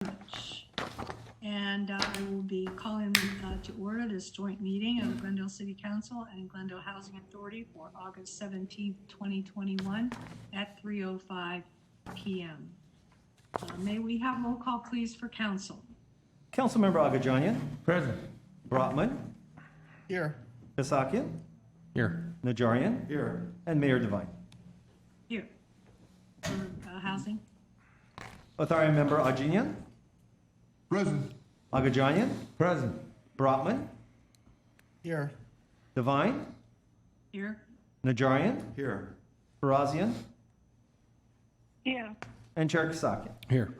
much. And I will be calling to order this joint meeting of Glendale City Council and Glendale Housing Authority for August 17th, 2021 at 3:05 p.m. May we have roll call, please, for council? Councilmember Agajanian. Present. Brotman. Here. Kasakian. Here. Najarian. Here. And Mayor Devine. Here. For housing? Authority Member Ajinian. Present. Agajanian. Present. Brotman. Here. Devine. Here. Najarian. Here. Barazian. Here. And Chair Kasakian. Here.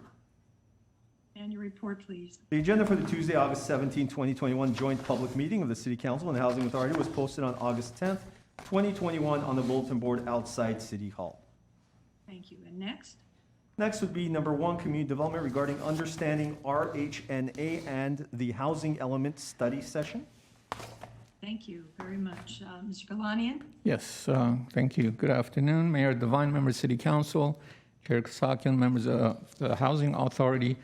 And your report, please. The agenda for the Tuesday, August 17, 2021 joint public meeting of the City Council and the Housing Authority was posted on August 10th, 2021 on the bulletin board outside City Hall. Thank you. And next? Next would be number 1, community development regarding understanding RHNA and the housing element study session. Thank you very much. Mr. Galanian? Yes, thank you. Good afternoon, Mayor Devine, members of City Council, Chair Kasakian, members of the Housing Authority.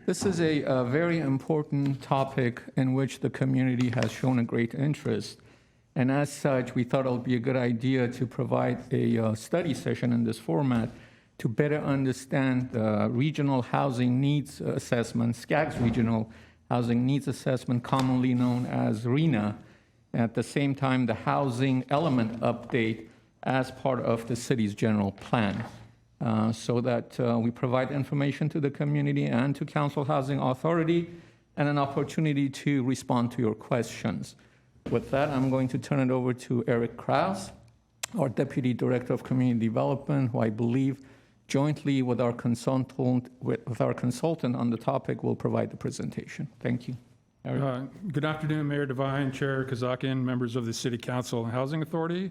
This is a very important topic in which the community has shown a great interest. And as such, we thought it would be a good idea to provide a study session in this format to better understand the Regional Housing Needs Assessment, SCAG's Regional Housing Needs Assessment, commonly known as RHNA. At the same time, the housing element update as part of the city's general plan. So that we provide information to the community and to Council Housing Authority and an opportunity to respond to your questions. With that, I'm going to turn it over to Eric Kraus, our Deputy Director of Community Development, who I believe jointly with our consultant on the topic will provide the presentation. Thank you. Eric. Good afternoon, Mayor Devine, Chair Kasakian, members of the City Council and Housing Authority.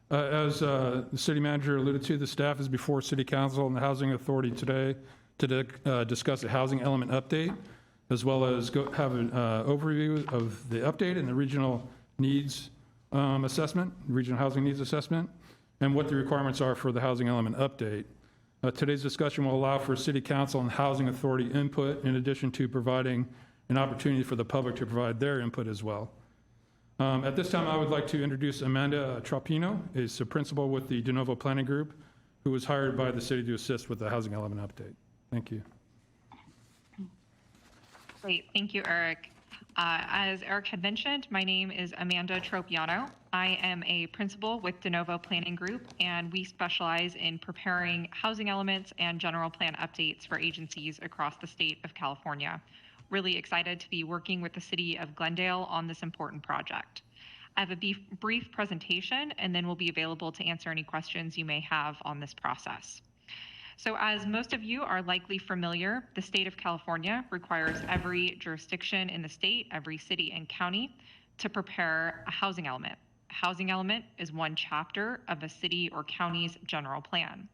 As the city manager alluded to, the staff is before City Council and the Housing Authority today to discuss a housing element update, as well as have an overview of the update and the regional needs assessment, regional housing needs assessment, and what the requirements are for the housing element update. Today's discussion will allow for City Council and Housing Authority input, in addition to providing an opportunity for the public to provide their input as well. At this time, I would like to introduce Amanda Tropino, is a principal with the De Novo Planning Group, who was hired by the city to assist with the housing element update. Thank you. Great, thank you, Eric. As Eric had mentioned, my name is Amanda Tropiano. I am a principal with De Novo Planning Group, and we specialize in preparing housing elements and general plan updates for agencies across the state of California. Really excited to be working with the city of Glendale on this important project. I have a brief presentation, and then we'll be available to answer any questions you may have on this process. So as most of you are likely familiar, the state of California requires every jurisdiction in the state, every city and county, to prepare a housing element. A housing element is one chapter of a city or county's general plan.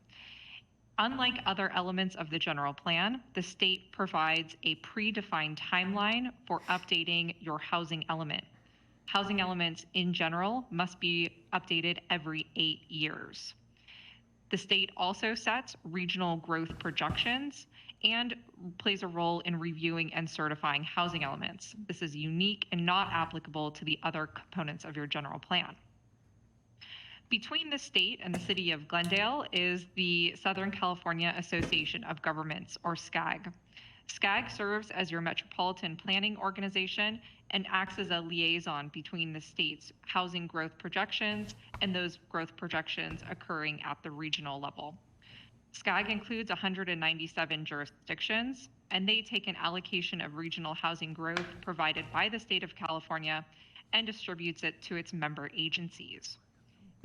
Unlike other elements of the general plan, the state provides a predefined timeline for updating your housing element. Housing elements in general must be updated every 8 years. The state also sets regional growth projections and plays a role in reviewing and certifying housing elements. This is unique and not applicable to the other components of your general plan. Between the state and the city of Glendale is the Southern California Association of Governments, or SCAG. SCAG serves as your metropolitan planning organization and acts as a liaison between the state's housing growth projections and those growth projections occurring at the regional level. SCAG includes 197 jurisdictions, and they take an allocation of regional housing growth provided by the state of California and distributes it to its member agencies.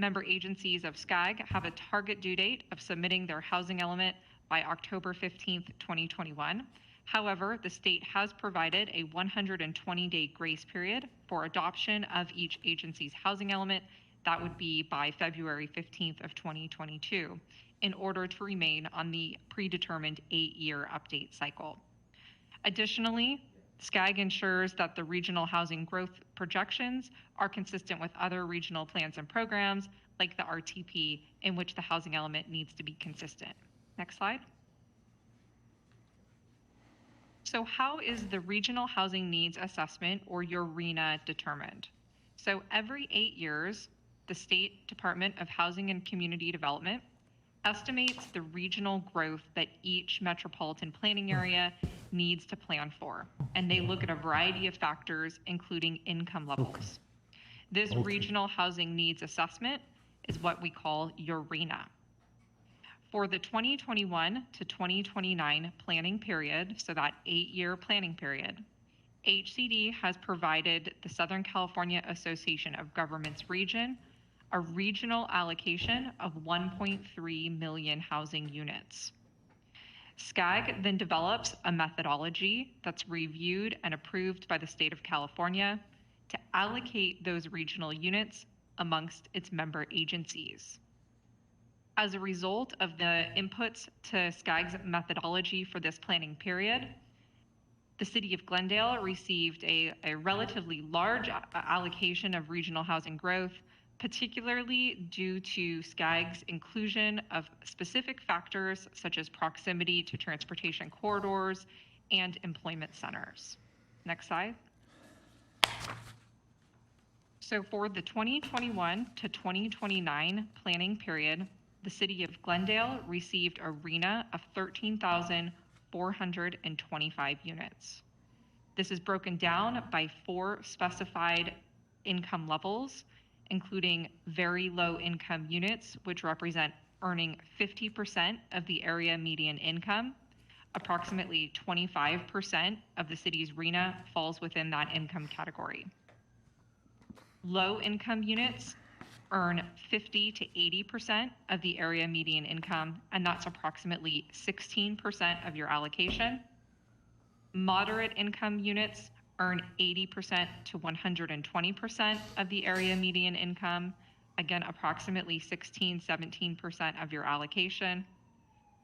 Member agencies of SCAG have a target due date of submitting their housing element by October 15th, 2021. However, the state has provided a 120-day grace period for adoption of each agency's housing element. That would be by February 15th of 2022, in order to remain on the predetermined 8-year update cycle. Additionally, SCAG ensures that the regional housing growth projections are consistent with other regional plans and programs like the RTP, in which the housing element needs to be consistent. Next slide. So how is the Regional Housing Needs Assessment, or your RHNA, determined? So every 8 years, the State Department of Housing and Community Development estimates the regional growth that each metropolitan planning area needs to plan for. And they look at a variety of factors, including income levels. This Regional Housing Needs Assessment is what we call your RHNA. For the 2021 to 2029 planning period, so that 8-year planning period, HCD has provided the Southern California Association of Governments region a regional allocation of 1.3 million housing units. SCAG then develops a methodology that's reviewed and approved by the state of California to allocate those regional units amongst its member agencies. As a result of the inputs to SCAG's methodology for this planning period, the city of Glendale received a relatively large allocation of regional housing growth, particularly due to SCAG's inclusion of specific factors such as proximity to transportation corridors and employment centers. Next slide. So for the 2021 to 2029 planning period, the city of Glendale received a RHNA of 13,425 units. This is broken down by 4 specified income levels, including very low income units, which represent earning 50% of the area median income. Approximately 25% of the city's RHNA falls within that income category. Low income units earn 50 to 80% of the area median income, and that's approximately 16% of your allocation. Moderate income units earn 80% to 120% of the area median income, again, approximately 17% of your allocation.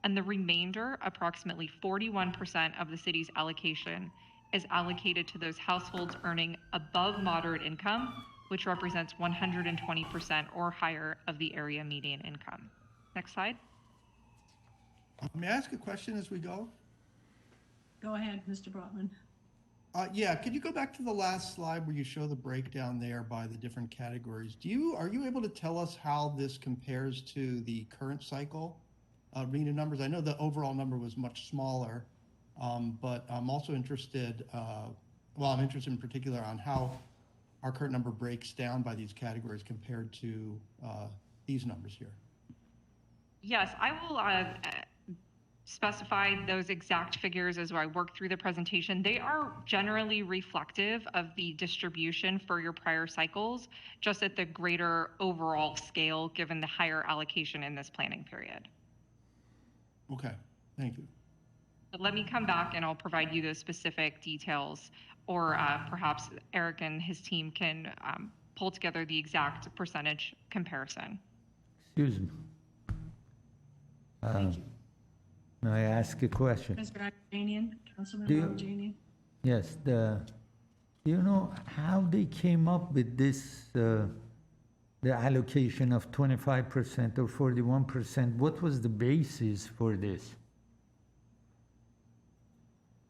And the remainder, approximately 41% of the city's allocation, is allocated to those households earning above moderate income, which represents 120% or higher of the area median income. Next slide. May I ask a question as we go? Go ahead, Mr. Brotman. Yeah, could you go back to the last slide where you show the breakdown there by the different categories? Are you able to tell us how this compares to the current cycle RHNA numbers? I know the overall number was much smaller, but I'm also interested, I'm interested in particular on how our current number breaks down by these categories compared to these numbers here. Yes, I will specify those exact figures as I work through the presentation. They are generally reflective of the distribution for your prior cycles, just at the greater overall scale given the higher allocation in this planning period. Okay, thank you. But let me come back and I'll provide you those specific details, or perhaps Eric and his team can pull together the exact percentage comparison. Excuse me. May I ask a question? Mr. Ajanian, Councilman Do you- Ajanian. Yes, do you know how they came up with this, the allocation of 25% or 41%? What was the basis for this?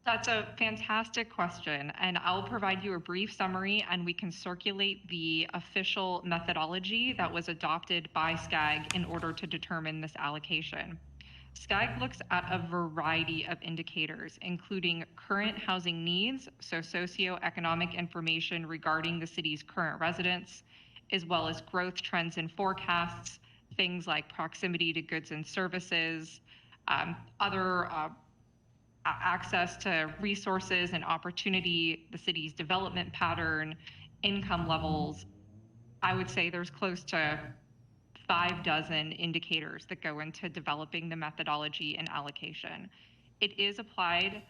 That's a fantastic question, and I'll provide you a brief summary, and we can circulate the official methodology that was adopted by SCAG in order to determine this allocation. SCAG looks at a variety of indicators, including current housing needs, so socioeconomic information regarding the city's current residents, as well as growth trends and forecasts, things like proximity to goods and services, other access to resources and opportunity, the city's development pattern, income levels. I would say there's close to 6 indicators that go into developing the methodology and allocation. It is applied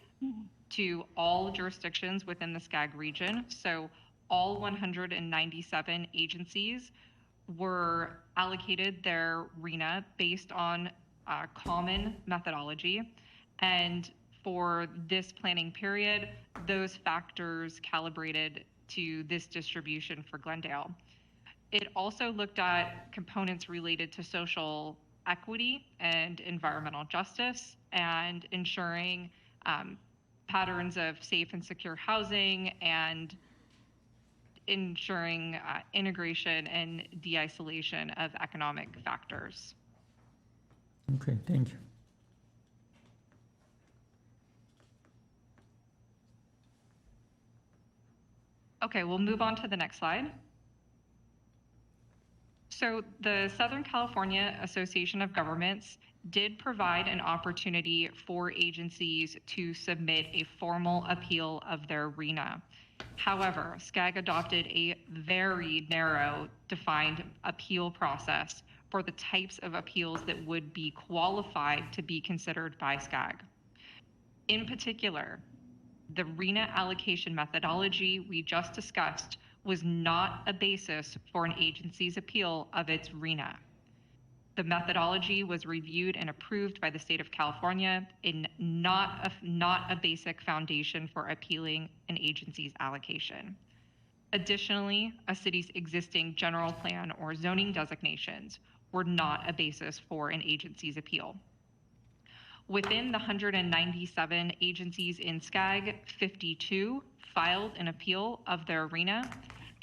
to all jurisdictions within the SCAG region, so all 197 agencies were allocated their RHNA based on a common methodology, and for this planning period, those factors calibrated to this distribution for Glendale. It also looked at components related to social equity and environmental justice, and ensuring patterns of safe and secure housing and ensuring integration and de-isolation of economic factors. Okay, thank you. Okay, we'll move on to the next slide. So the Southern California Association of Governments did provide an opportunity for agencies to submit a formal appeal of their RENA. However, SCAG adopted a very narrow defined appeal process for the types of appeals that would be qualified to be considered by SCAG. In particular, the RENA allocation methodology we just discussed was not a basis for an agency's appeal of its RENA. The methodology was reviewed and approved by the state of California and not a basic foundation for appealing an agency's allocation. Additionally, a city's existing general plan or zoning designations were not a basis for an agency's appeal. Within the 197 agencies in SCAG, 52 filed an appeal of their RENA,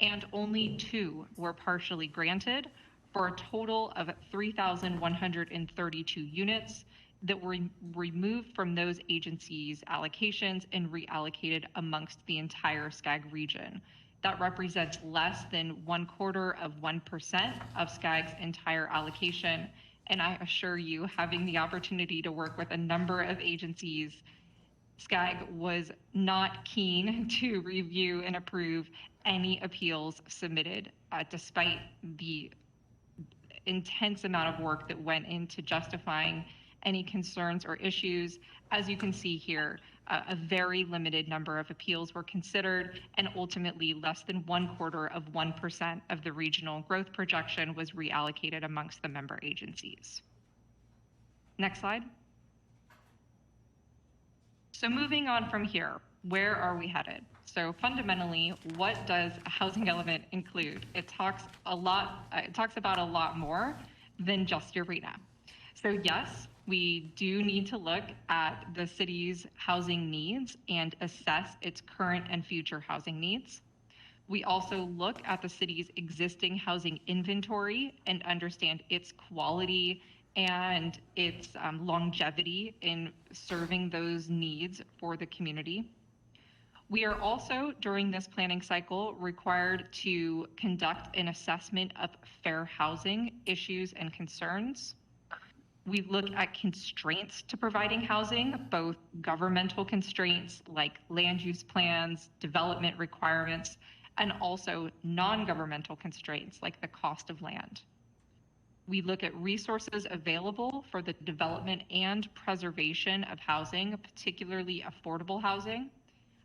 and only 2 were partially granted, for a total of 3,132 units that were removed from those agencies' allocations and reallocated amongst the entire SCAG region. That represents less than 1/4% of SCAG's entire allocation. And I assure you, having the opportunity to work with a number of agencies, SCAG was not keen to review and approve any appeals submitted, despite the intense amount of work that went into justifying any concerns or issues. As you can see here, a very limited number of appeals were considered, and ultimately less than 1/4% of the regional growth projection was reallocated amongst the member agencies. Next slide. So moving on from here, where are we headed? So fundamentally, what does a housing element include? It talks about a lot more than just your RENA. So yes, we do need to look at the city's housing needs and assess its current and future housing needs. We also look at the city's existing housing inventory and understand its quality and its longevity in serving those needs for the community. We are also, during this planning cycle, required to conduct an assessment of fair housing issues and concerns. We look at constraints to providing housing, both governmental constraints like land use plans, development requirements, and also non-governmental constraints like the cost of land. We look at resources available for the development and preservation of housing, particularly affordable housing,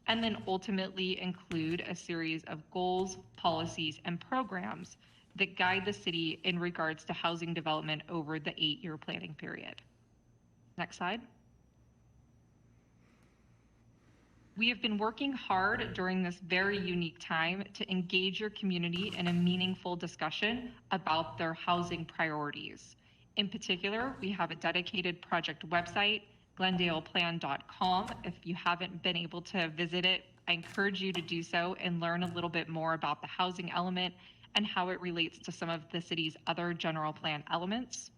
and then ultimately include a series of goals, policies, and programs that guide the city in regards to housing development over the 8-year planning period. Next slide. We have been working hard during this very unique time to engage your community in a meaningful discussion about their housing priorities. In particular, we have a dedicated project website, GlendalePlan.com. If you haven't been able to visit it, I encourage you to do so and learn a little bit more about the housing element and how it relates to some of the city's other general plan elements.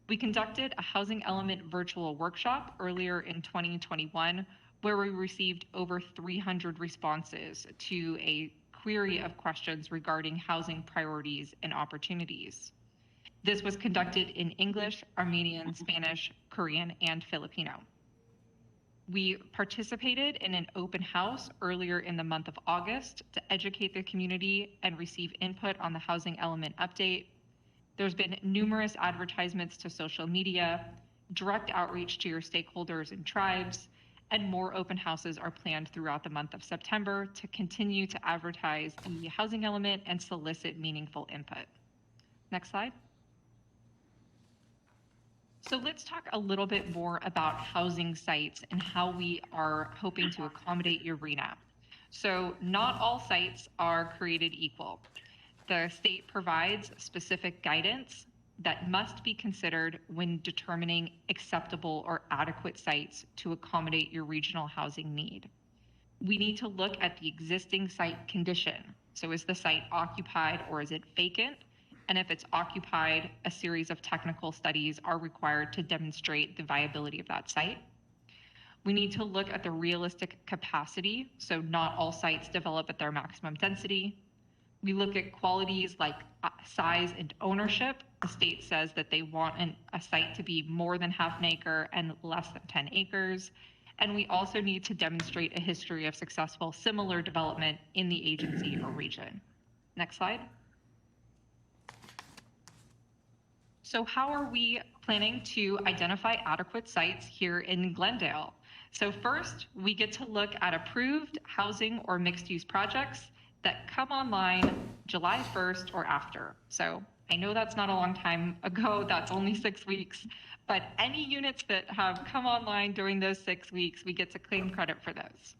We conducted a housing element virtual workshop earlier in 2021, where we received over 300 responses to a query of questions regarding housing priorities and opportunities. This was conducted in English, Armenian, Spanish, Korean, and Filipino. We participated in an open house earlier in the month of August to educate the community and receive input on the housing element update. There's been numerous advertisements to social media, direct outreach to your stakeholders and tribes, and more open houses are planned throughout the month of September to continue to advertise the housing element and solicit meaningful input. Next slide. So let's talk a little bit more about housing sites and how we are hoping to accommodate your RENA. So not all sites are created equal. The state provides specific guidance that must be considered when determining acceptable or adequate sites to accommodate your regional housing need. We need to look at the existing site condition. So is the site occupied or is it vacant? And if it's occupied, a series of technical studies are required to demonstrate the viability of that site. We need to look at the realistic capacity. So not all sites develop at their maximum density. We look at qualities like size and ownership. The state says that they want a site to be more than half an acre and less than 10 acres. And we also need to demonstrate a history of successful similar development in the agency or region. Next slide. So how are we planning to identify adequate sites here in Glendale? So first, we get to look at approved housing or mixed-use projects that come online July 1st or after. So I know that's not a long time ago, that's only 6 weeks, but any units that have come online during those 6 weeks, we get to claim credit for those.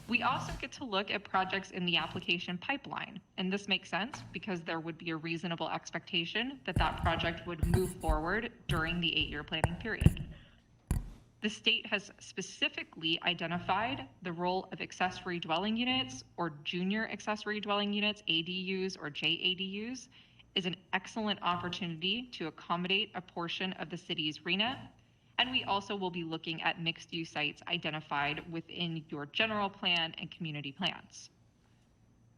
We also get to look at projects in the application pipeline, and this makes sense because there would be a reasonable expectation that that project would move forward during the 8-year planning period. The state has specifically identified the role of accessory dwelling units or junior accessory dwelling units, ADUs or JADUs, is an excellent opportunity to accommodate a portion of the city's RHNA. And we also will be looking at mixed-use sites identified within your general plan and community plans.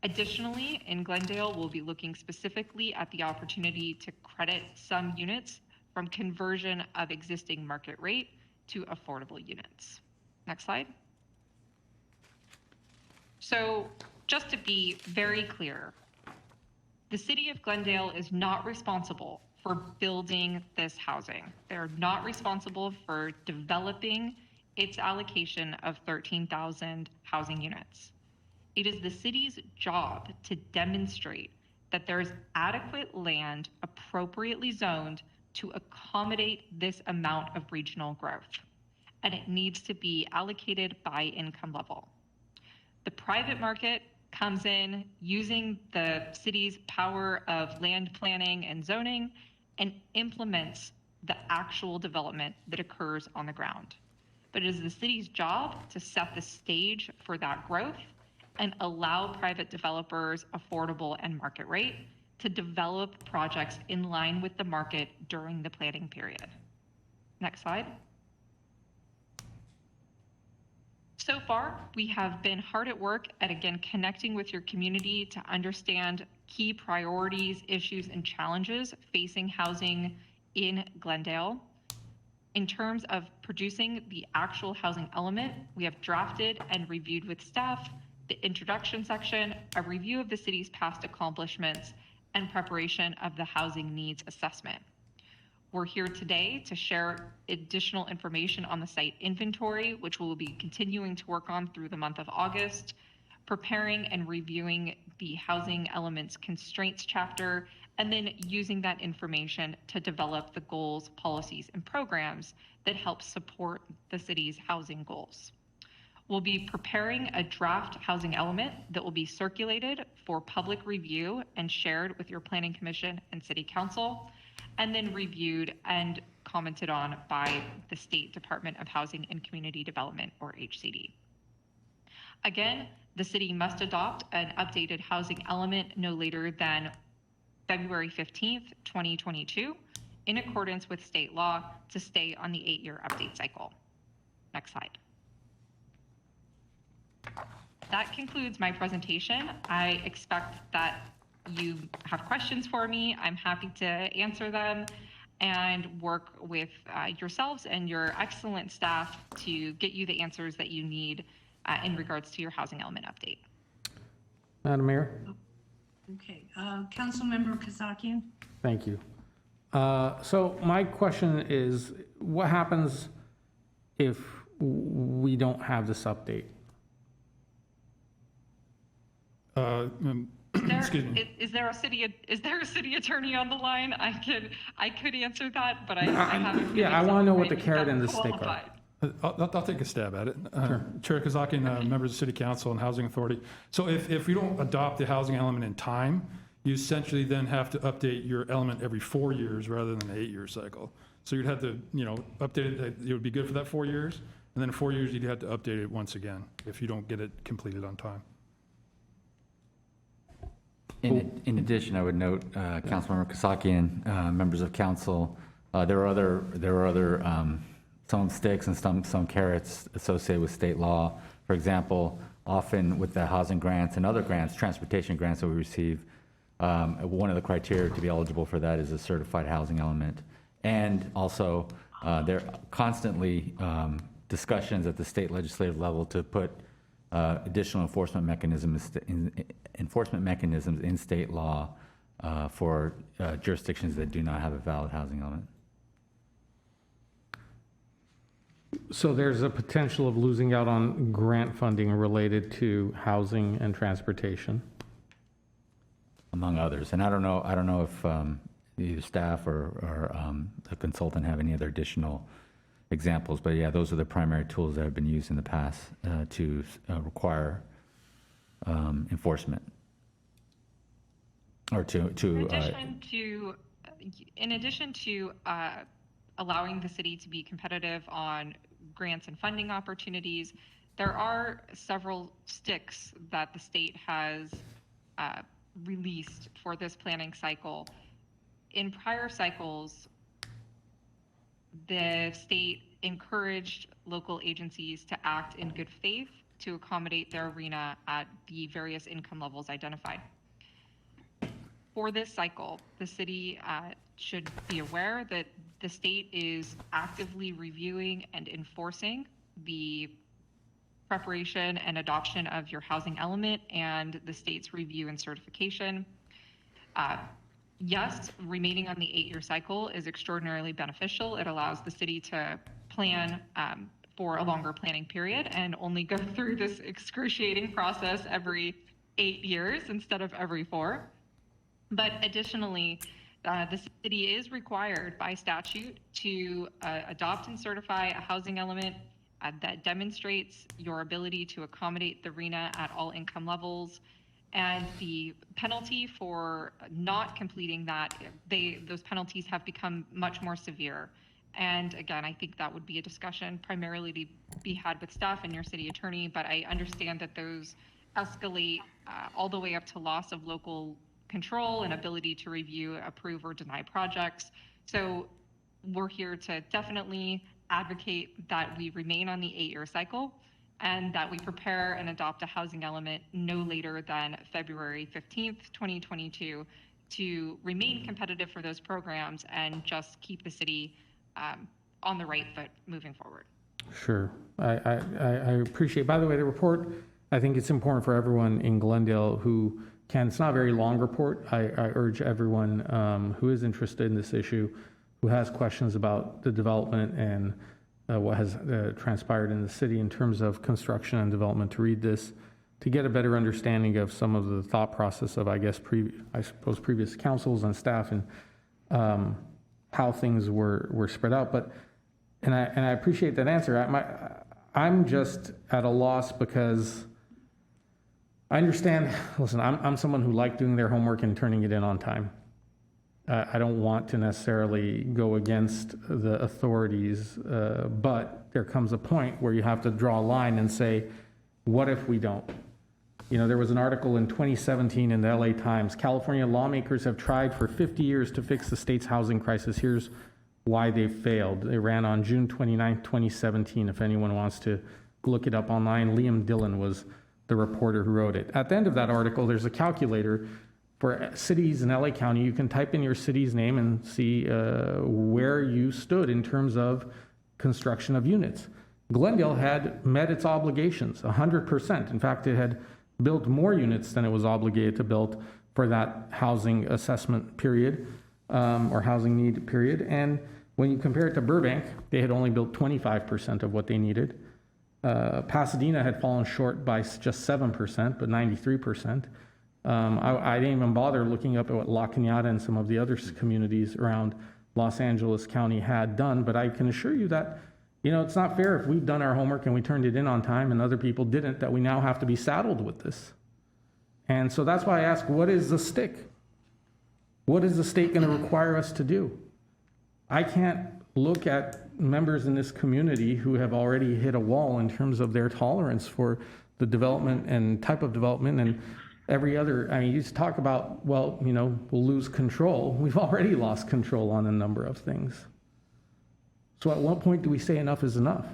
Additionally, in Glendale, we'll be looking specifically at the opportunity to credit some units from conversion of existing market rate to affordable units. Next slide. So just to be very clear, the city of Glendale is not responsible for building this housing. They're not responsible for developing its allocation of 13,000 housing units. It is the city's job to demonstrate that there's adequate land appropriately zoned to accommodate this amount of regional growth, and it needs to be allocated by income level. The private market comes in using the city's power of land planning and zoning and implements the actual development that occurs on the ground. But it is the city's job to set the stage for that growth and allow private developers affordable and market rate to develop projects in line with the market during the planning period. Next slide. So far, we have been hard at work at, again, connecting with your community to understand key priorities, issues, and challenges facing housing in Glendale. In terms of producing the actual housing element, we have drafted and reviewed with staff the introduction section, a review of the city's past accomplishments, and preparation of the housing needs assessment. We're here today to share additional information on the site inventory, which we'll be continuing to work on through the month of August, preparing and reviewing the housing elements constraints chapter, and then using that information to develop the goals, policies, and programs that help support the city's housing goals. We'll be preparing a draft housing element that will be circulated for public review and shared with your Planning Commission and City Council, and then reviewed and commented on by the State Department of Housing and Community Development, or HCD. Again, the city must adopt an updated housing element no later than February 15th, 2022, in accordance with state law to stay on the 8-year update cycle. Next slide. That concludes my presentation. I expect that you have questions for me. I'm happy to answer them and work with yourselves and your excellent staff to get you the answers that you need in regards to your housing element update. Madam Mayor? Okay, Councilmember Kasakian. Thank you. So my question is, what happens if we don't have this update? Excuse me. Is there a city attorney on the line? I could answer that, but I haven't. Yeah, I want to know what the carrot and the stick are. I'll take a stab at it. Chair Kazakian, members of City Council and Housing Authority. So if we don't adopt the housing element in time, you essentially then have to update your element every 4 years rather than an 8-year cycle. So you'd have to, update it, it would be good for that 4 years, and then in 4 years, you'd have to update it once again if you don't get it completed on time. In addition, I would note, Councilmember Kasakian, members of council, there are other some sticks and some carrots associated with state law. For example, often with the housing grants and other grants, transportation grants that we receive, one of the criteria to be eligible for that is a certified housing element. And also, there are constantly discussions at the state legislative level to put additional enforcement mechanisms in state law for jurisdictions that do not have a valid housing element. So there's a potential of losing out on grant funding related to housing and transportation. Among others. And I don't know if either staff or a consultant have any other additional examples, but yeah, those are the primary tools that have been used in the past to require enforcement or in addition to allowing the city to be competitive on grants and funding opportunities, there are several sticks that the state has released for this planning cycle. In prior cycles, the state encouraged local agencies to act in good faith to accommodate their arena at the various income levels identified. For this cycle, the city should be aware that the state is actively reviewing and enforcing the preparation and adoption of your housing element and the state's review and certification. Yes, remaining on the 8-year cycle is extraordinarily beneficial. It allows the city to plan for a longer planning period and only go through this excruciating process every 8 years instead of every 4. But additionally, the city is required by statute to adopt and certify a housing element that demonstrates your ability to accommodate the RHNA at all income levels. And the penalty for not completing that, those penalties have become much more severe. And again, I think that would be a discussion primarily to be had with staff and your city attorney, but I understand that those escalate all the way up to loss of local control and ability to review, approve, or deny projects. So we're here to definitely advocate that we remain on the 8-year cycle and that we prepare and adopt a housing element no later than February 15th, 2022 to remain competitive for those programs and just keep the city on the right foot moving forward. Sure. I appreciate, by the way, the report, I think it's important for everyone in Glendale who can, it's not a very long report. I urge everyone who is interested in this issue, who has questions about the development and what has transpired in the city in terms of construction and development, to read this, to get a better understanding of some of the thought process of, I suppose, previous councils and staff and how things were spread out. But, and I appreciate that answer. I'm just at a loss because I understand, listen, I'm someone who liked doing their homework and turning it in on time. I don't want to necessarily go against the authorities, but there comes a point where you have to draw a line and say, what if we don't? You know, there was an article in 2017 in the LA Times, California lawmakers have tried for 50 years to fix the state's housing crisis. Here's why they failed. It ran on June 29, 2017. If anyone wants to look it up online, Liam Dillon was the reporter who wrote it. At the end of that article, there's a calculator for cities in LA County. You can type in your city's name and see where you stood in terms of construction of units. Glendale had met its obligations 100%. In fact, it had built more units than it was obligated to build for that housing assessment period or housing need period. And when you compare it to Burbank, they had only built 25% of what they needed. Pasadena had fallen short by just 7%, but 93%. I didn't even bother looking up at what La Cañada and some of the other communities around Los Angeles County had done, but I can assure you that, you know, it's not fair if we've done our homework and we turned it in on time and other people didn't, that we now have to be saddled with this. And so that's why I ask, what is the stick? What is the state going to require us to do? I can't look at members in this community who have already hit a wall in terms of their tolerance for the development and type of development and every other. I mean, you just talk about, well, we'll lose control. We've already lost control on a number of things. So at what point do we say enough is enough?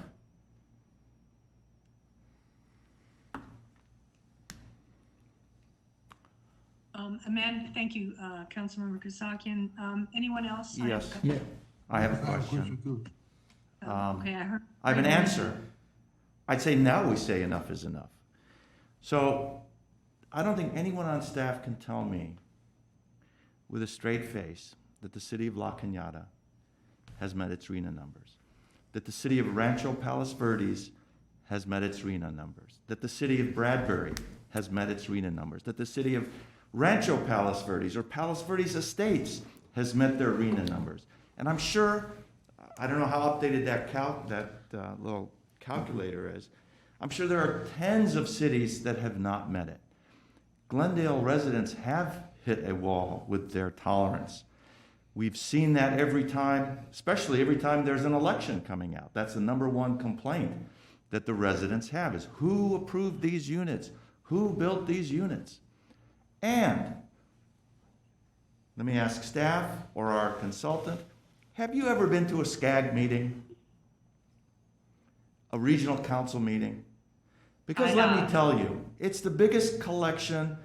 Amanda, thank you, Councilmember Kasakian. Anyone else? Yes. Yeah. I have a question. Okay, I have an answer. I'd say now we say enough is enough. So I don't think anyone on staff can tell me with a straight face that the city of La Cañada has met its RENA numbers, that the city of Rancho Palos Verdes has met its RENA numbers, that the city of Bradbury has met its RENA numbers, that the city of Rancho Palos Verdes or Palos Verdes Estates has met their RENA numbers. And I'm sure, I don't know how updated that little calculator is, I'm sure there are tens of cities that have not met it. Glendale residents have hit a wall with their tolerance. We've seen that every time, especially every time there's an election coming out. That's the number one complaint that the residents have is who approved these units? Who built these units? And let me ask staff or our consultant, have you ever been to a SCAG meeting? A regional council meeting? Because let me tell you, it's the biggest collection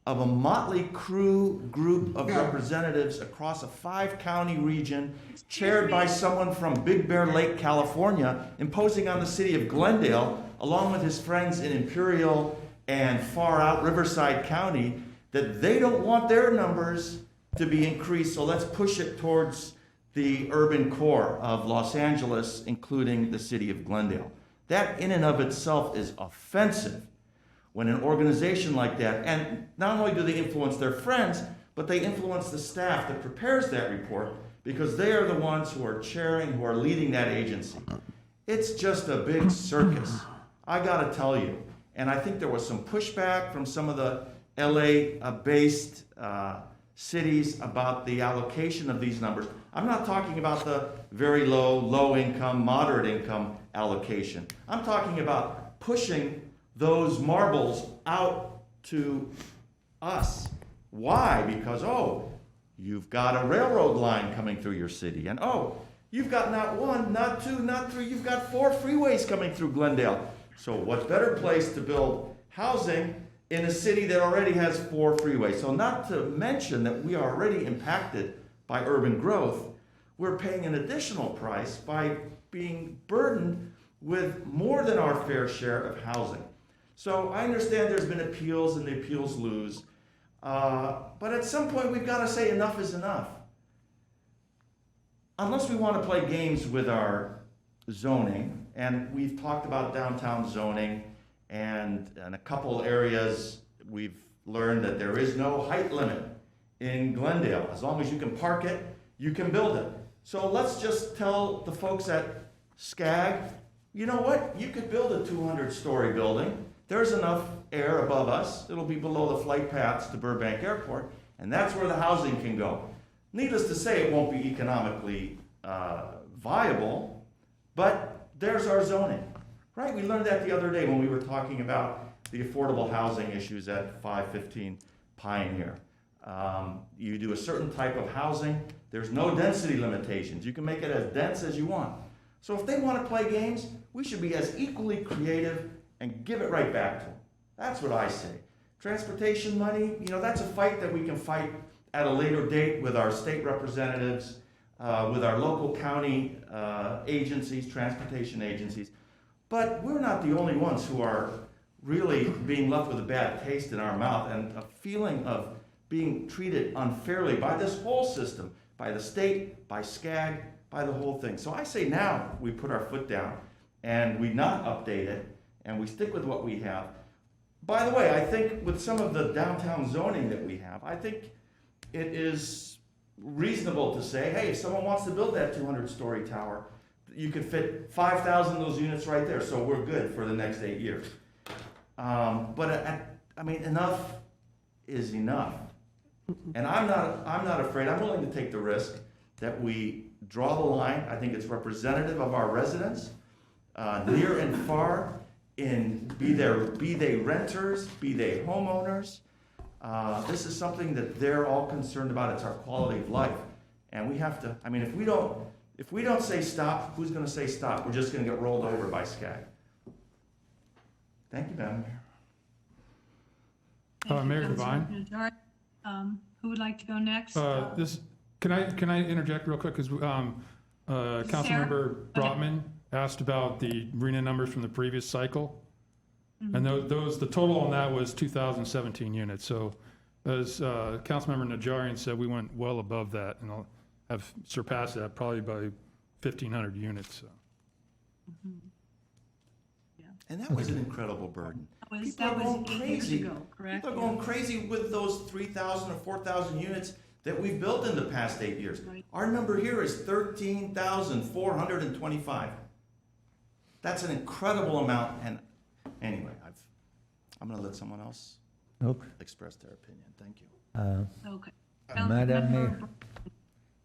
of a motley crew group of representatives across a 5-county region, chaired by someone from Big Bear Lake, California, imposing on the city of Glendale, along with his friends in Imperial and far out Riverside County, that they don't want their numbers to be increased, so let's push it towards the urban core of Los Angeles, including the city of Glendale. That in and of itself is offensive when an organization like that, and not only do they influence their friends, but they influence the staff that prepares that report because they are the ones who are chairing, who are leading that agency. It's just a big circus, I gotta tell you. And I think there was some pushback from some of the LA-based cities about the allocation of these numbers. I'm not talking about the very low income, moderate income allocation. I'm talking about pushing those marbles out to us. Why? Because, you've got a railroad line coming through your city, and you've got not one, not two, not three, you've got 4 freeways coming through Glendale. So what better place to build housing in a city that already has 4 freeways? So not to mention that we are already impacted by urban growth, we're paying an additional price by being burdened with more than our fair share of housing. So I understand there's been appeals and the appeals lose, but at some point we've got to say enough is enough. Unless we want to play games with our zoning, and we've talked about downtown zoning, and in a couple areas we've learned that there is no height limit in Glendale. As long as you can park it, you can build it. So let's just tell the folks at SCAG, you know what? You could build a 200-story building. There's enough air above us. It'll be below the flight paths to Burbank Airport, and that's where the housing can go. Needless to say, it won't be economically viable, but there's our zoning, right? We learned that the other day when we were talking about the affordable housing issues at 515 Pioneer. You do a certain type of housing, there's no density limitations. You can make it as dense as you want. So if they want to play games, we should be as equally creative and give it right back to them. That's what I say. Transportation money, that's a fight that we can fight at a later date with our state representatives, with our local county agencies, transportation agencies. But we're not the only ones who are really being left with a bad taste in our mouth and a feeling of being treated unfairly by this whole system, by the state, by SCAG, by the whole thing. So I say now we put our foot down and we not update it and we stick with what we have. By the way, I think with some of the downtown zoning that we have, I think it is reasonable to say, hey, if someone wants to build that 200-story tower, you could fit 5,000 of those units right there, so we're good for the next 8 years. But enough is enough. And I'm not afraid, I'm willing to take the risk that we draw the line. I think it's representative of our residents, near and far, be they renters, be they homeowners. This is something that they're all concerned about. It's our quality of life. And we have to, I mean, if we don't say stop, who's gonna say stop? We're just gonna get rolled over by SCAG. Thank you, Madam Mayor. Thank you, Mayor Councilor Devine? Najarian. Who would like to go next? Can I interject real quick? Because Councilmember Brotman asked about the RENA numbers from the previous cycle. And the total on that was 2,017 units. So as Councilmember Najarian said, we went well above that and I'll have surpassed that probably by 1,500 units. So. And that was an incredible burden. People That are going was 8 years crazy. ago, correct? People are going crazy with those 3,000 or 4,000 units that we've built in the past 8 years. Right. Our number here is 13,425. That's an incredible amount. And anyway, I'm going to let someone else Okay. express their opinion. Thank you. Okay. Madam Mayor. Councilmember-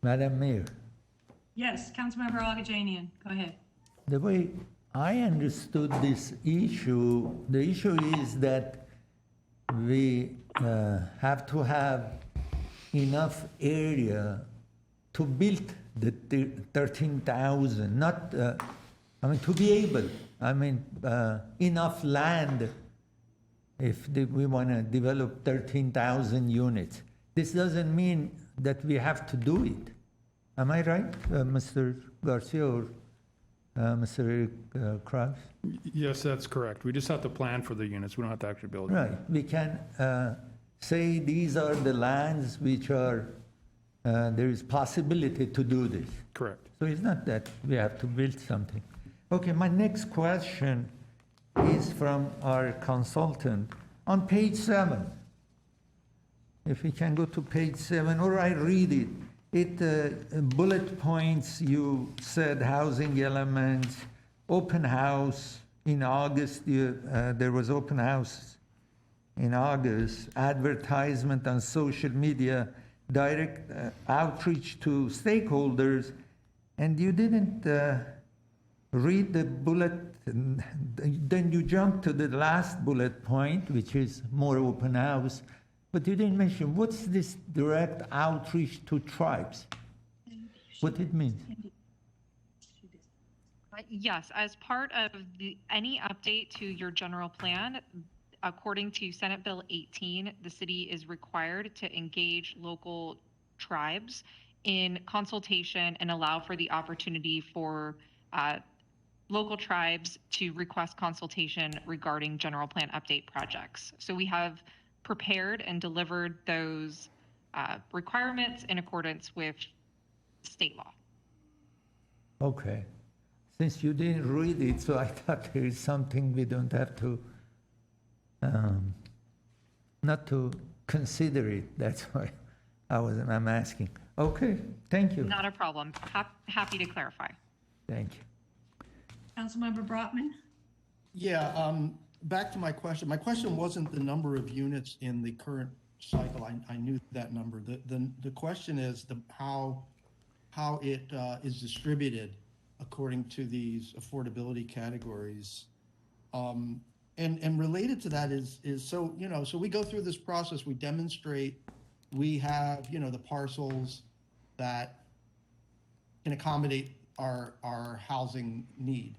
Madam Mayor, Yes, Councilmember Agajanian, go ahead. the way I understood this issue, the issue is that we have to have enough area to build the 13,000, not, to be able, enough land if we want to develop 13,000 units. This doesn't mean that we have to do it. Am I right, Mr. Garcia or Mr. Kraus? Yes, that's correct. We just have to plan for the units. We don't have to actually build them. Right, we can say these are the lands which are, there is possibility to do this. Correct. So it's not that we have to build something. Okay, my next question is from our consultant. On page 7, if we can go to page 7, or I read it, bullet points, you said housing elements, open house in August, there was open house in August, advertisement on social media, direct outreach to stakeholders, and you didn't read the bullet, then you jumped to the last bullet point, which is more open house, but you didn't mention what's this direct outreach to tribes, what it means. Yes, as part of any update to your general plan, according to Senate Bill 18, the city is required to engage local tribes in consultation and allow for the opportunity for local tribes to request consultation regarding general plan update projects. So we have prepared and delivered those requirements in accordance with state law. Okay. Since you didn't read it, so I thought there is something we don't have to, not to consider it. That's why I'm asking. Okay, thank you. Not a problem. Happy to clarify. Thank you. Councilmember Brotman? Yeah, back to my question. My question wasn't the number of units in the current cycle. I knew that number. The question is how it is distributed according to these affordability categories. And related to that is so we go through this process, we demonstrate, we have, the parcels that can accommodate our housing need.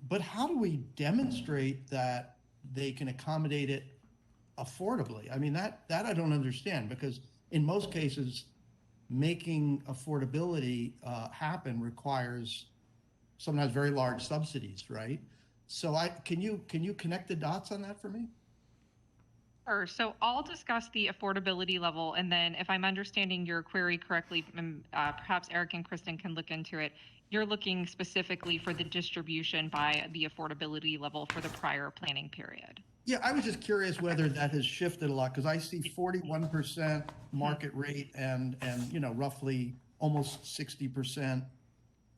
But how do we demonstrate that they can accommodate it affordably? I mean, that I don't understand, because in most cases, making affordability happen requires sometimes very large subsidies, right? So can you connect the dots on that for me? Sure. So I'll discuss the affordability level, and then if I'm understanding your query correctly, perhaps Eric and Kristen can look into it. You're looking specifically for the distribution by the affordability level for the prior planning period. Yeah, I was just curious whether that has shifted a lot, because I see 41% market rate and roughly almost 60%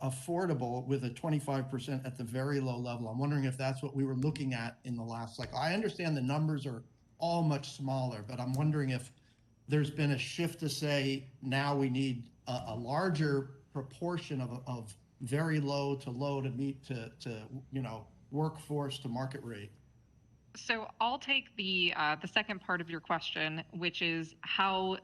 affordable with a 25% at the very low level. I'm wondering if that's what we were looking at in the last cycle. I understand the numbers are all much smaller, but I'm wondering if there's been a shift to say now we need a larger proportion of very low to meet to workforce to market rate. So I'll take the second part of your question, which is how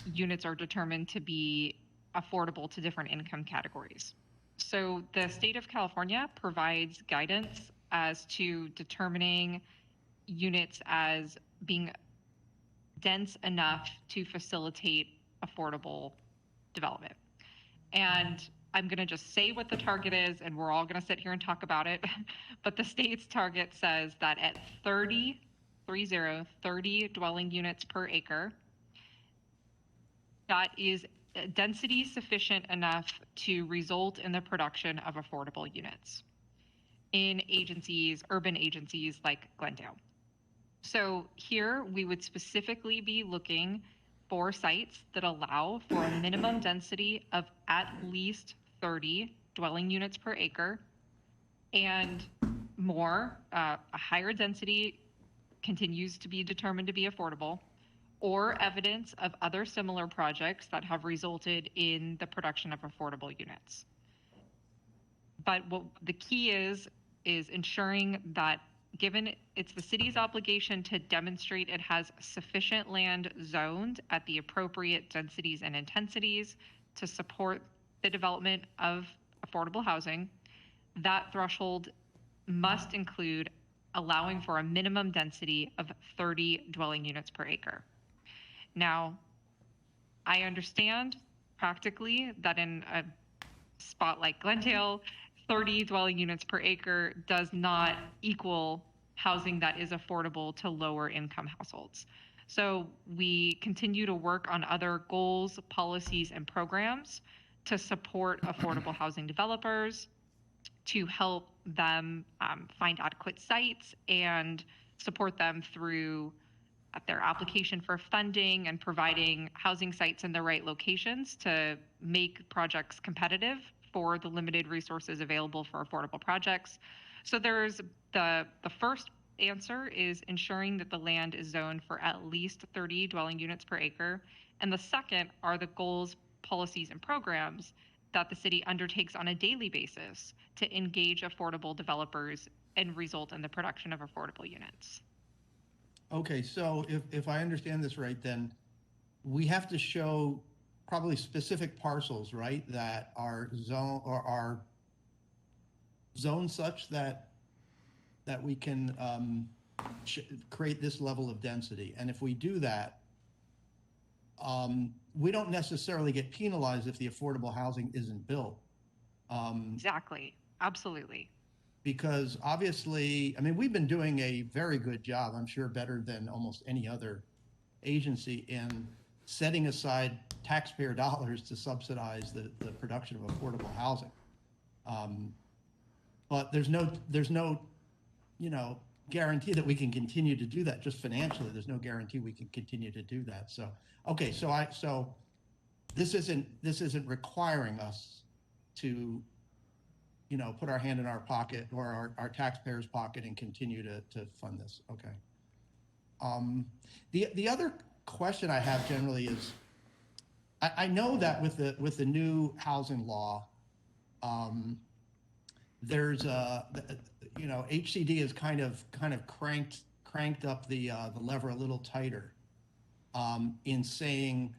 units are determined to be affordable to different income categories. So the state of California provides guidance as to determining units as being dense enough to facilitate affordable development. And I'm going to just say what the target is, and we're all going to sit here and talk about it. But the state's target says that at 30 dwelling units per acre, that is density sufficient enough to result in the production of affordable units in agencies, urban agencies like Glendale. So here we would specifically be looking for sites that allow for a minimum density of at least 30 dwelling units per acre, and more, a higher density continues to be determined to be affordable, or evidence of other similar projects that have resulted in the production of affordable units. But what the key is ensuring that, given it's the city's obligation to demonstrate it has sufficient land zoned at the appropriate densities and intensities to support the development of affordable housing, that threshold must include allowing for a minimum density of 30 dwelling units per acre. Now, I understand practically that in a spot like Glendale, 30 dwelling units per acre does not equal housing that is affordable to lower income households. So we continue to work on other goals, policies, and programs to support affordable housing developers, to help them find adequate sites and support them through their application for funding and providing housing sites in the right locations to make projects competitive for the limited resources available for affordable projects. So there's the first answer is ensuring that the land is zoned for at least 30 dwelling units per acre. And the second are the goals, policies, and programs that the city undertakes on a daily basis to engage affordable developers and result in the production of affordable units. Okay, so if I understand this right, then we have to show probably specific parcels, right, that are zoned such that we can create this level of density. And if we do that, we don't necessarily get penalized if the affordable housing isn't built. Exactly. Absolutely. Because obviously, I mean, we've been doing a very good job, I'm sure better than almost any other agency, in setting aside taxpayer dollars to subsidize the production of affordable housing. But there's no guarantee that we can continue to do that. Just financially, there's no guarantee we can continue to do that. So, okay, so this isn't requiring us to put our hand in our pocket or our taxpayers' pocket and continue to fund this. Okay. The other question I have generally is, I know that with the new housing law, there's HCD has kind of cranked up the lever a little tighter in saying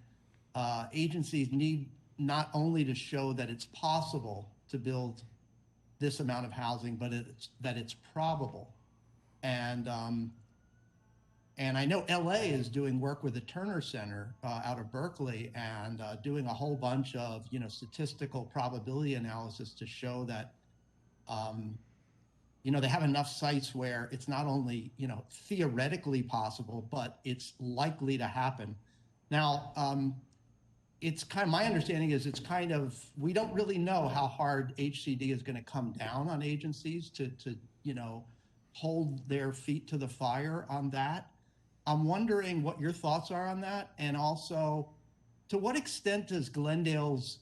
agencies need not only to show that it's possible to build this amount of housing, but that it's probable. And I know LA is doing work with the Turner Center out of Berkeley and doing a whole bunch of statistical probability analysis to show that they have enough sites where it's not only theoretically possible, but it's likely to happen. Now, it's kind of, my understanding is we don't really know how hard HCD is going to come down on agencies to hold their feet to the fire on that. I'm wondering what your thoughts are on that, and also to what extent does Glendale's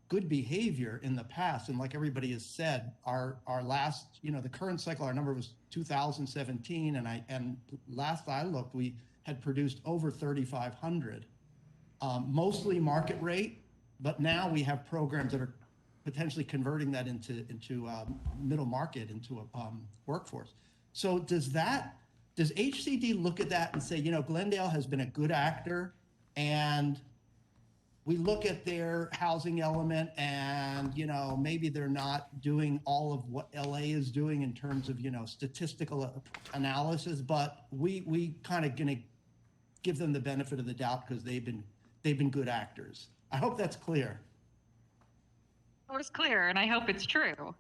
good behavior in the past, and like everybody has said, our last the current cycle, our number was 2017, and last I looked, we had produced over 3,500 mostly market rate, but now we have programs that are potentially converting that into middle market, into a workforce. So does HCD look at that and say, you know, Glendale has been a good actor, and we look at their housing element and, you know, maybe they're not doing all of what LA is doing in terms of, you know, statistical analysis, but we kind of gonna give them the benefit of the doubt because they've been good actors. I hope that's clear. It was clear, and I hope it's true.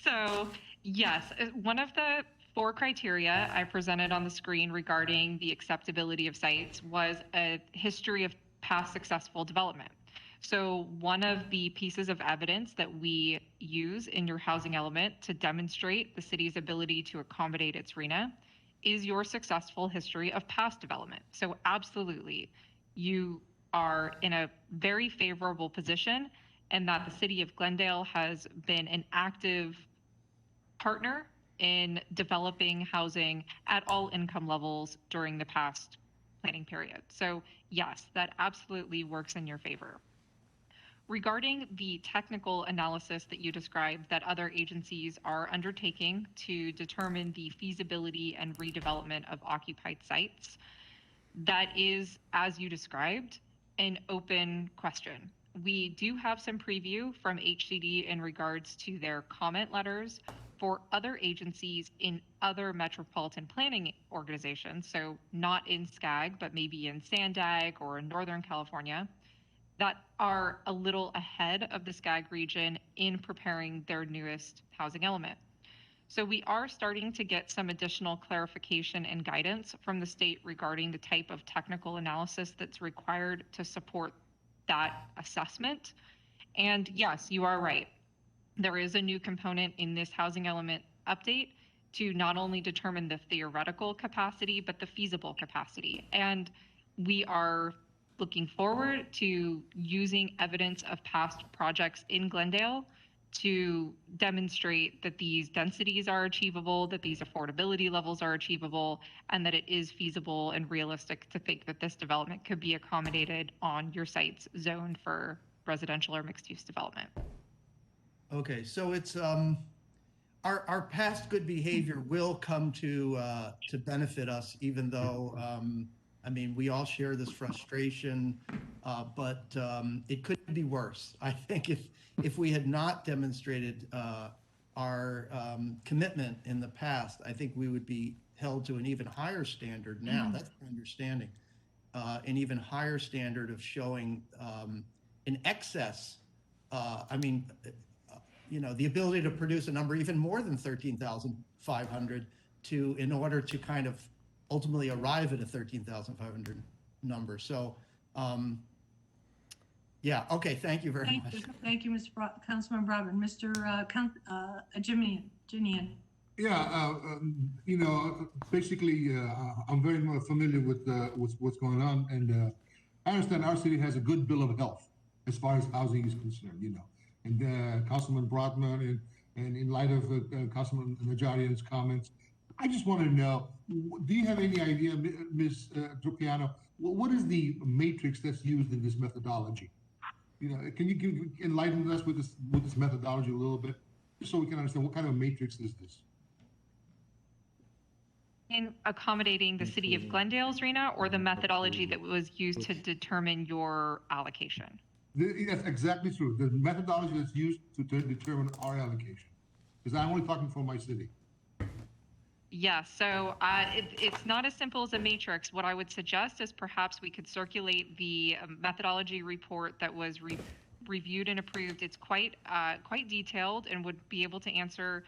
So, yes, one of the 4 criteria I presented on the screen regarding the acceptability of sites was a history of past successful development. So one of the pieces of evidence that we use in your housing element to demonstrate the city's ability to accommodate its RHNA is your successful history of past development. So absolutely, you are in a very favorable position, and that the city of Glendale has been an active partner in developing housing at all income levels during the past planning period. So yes, that absolutely works in your favor. Regarding the technical analysis that you described that other agencies are undertaking to determine the feasibility and redevelopment of occupied sites, that is, as you described, an open question. We do have some preview from HCD in regards to their comment letters for other agencies in other metropolitan planning organizations, so not in SCAG, but maybe in Sandag or in Northern California, that are a little ahead of the SCAG region in preparing their newest housing element. So we are starting to get some additional clarification and guidance from the state regarding the type of technical analysis that's required to support that assessment. And yes, you are right. There is a new component in this housing element update to not only determine the theoretical capacity, but the feasible capacity. And we are looking forward to using evidence of past projects in Glendale to demonstrate that these densities are achievable, that these affordability levels are achievable, and that it is feasible and realistic to think that this development could be accommodated on your site's zoned for residential or mixed-use development. Okay, so it's our past good behavior will come to benefit us, even though I mean, we all share this frustration, but it could be worse. I think if we had not demonstrated our commitment in the past, I think we would be held to an even higher standard now. That's my understanding. An even higher standard of showing in excess. I mean, you know, the ability to produce a number even more than 13,500 in order to kind of ultimately arrive at a 13,500 number. So, yeah, okay, thank you very much. Thank you, Councilman Broadbent. Mr. Jinian. Yeah, you know, basically, I'm very much familiar with what's going on, and I understand our city has a good bill of health as far as housing is concerned, you know. And Councilman Broadbent, and in light of Councilman Najarian's comments, I just want to know, do you have any idea, Ms. Tropiano, what is the matrix that's used in this methodology? You know, can you enlighten us with this methodology a little bit, just so we can understand what kind of matrix is this? In accommodating the city of Glendale's RHNA, or the methodology that was used to determine your allocation? That's exactly true. The methodology that's used to determine our allocation. Because I'm only talking for my city. Yeah, so it's not as simple as a matrix. What I would suggest is perhaps we could circulate the methodology report that was reviewed and approved. It's quite detailed and would be able to answer